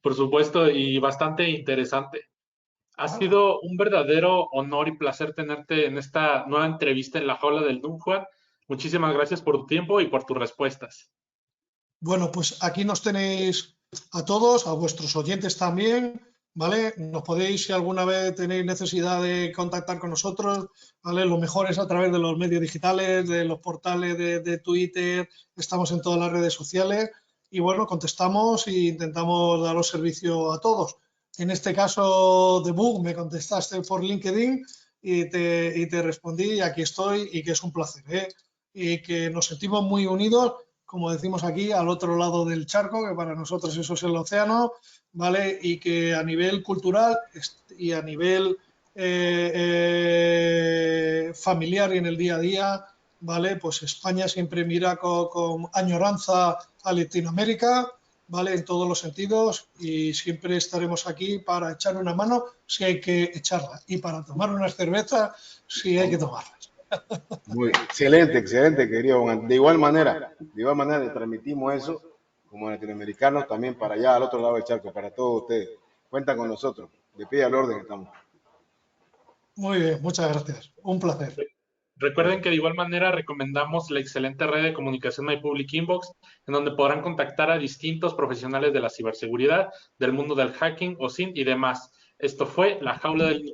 por supuesto, y bastante interesante. Ha sido un verdadero honor y placer tenerte en esta nueva entrevista en la Jaula del Dunjuan. Muchísimas gracias por tu tiempo y por tus respuestas. Bueno, pues aquí nos tenéis a todos, a vuestros oyentes también, ¿vale? Nos podéis, si alguna vez tenéis necesidad de contactar con nosotros, ¿vale? Lo mejor es a través de los medios digitales, de los portales de Twitter, estamos en todas las redes sociales y bueno, contestamos e intentamos daros servicio a todos. en este caso de Bug, me contestaste por LinkedIn y te respondí y aquí estoy y que es un placer, ¿eh? Y que nos sentimos muy unidos, como decimos aquí, al otro lado del charco, que para nosotros eso es el océano, ¿vale? Y que a nivel cultural y a nivel familiar y en el día a día, ¿vale? Pues España siempre mira con añoranza a Latinoamérica, ¿vale? En todos los sentidos y siempre estaremos aquí para echar una mano si hay que echarla y para tomar unas cervezas si hay que tomarlas. Muy excelente, excelente, querido Juan. De igual manera le transmitimos eso como latinoamericanos también para allá al otro lado del charco, para todos ustedes. Cuentan con nosotros. De pie al orden estamos. Muy bien, muchas gracias. Un placer. Recuerden que de igual manera recomendamos la excelente red de comunicación MyPublic Inbox, en donde podrán contactar a distintos profesionales de la ciberseguridad, del mundo del hacking, OSINT y demás. Esto fue La Jaula del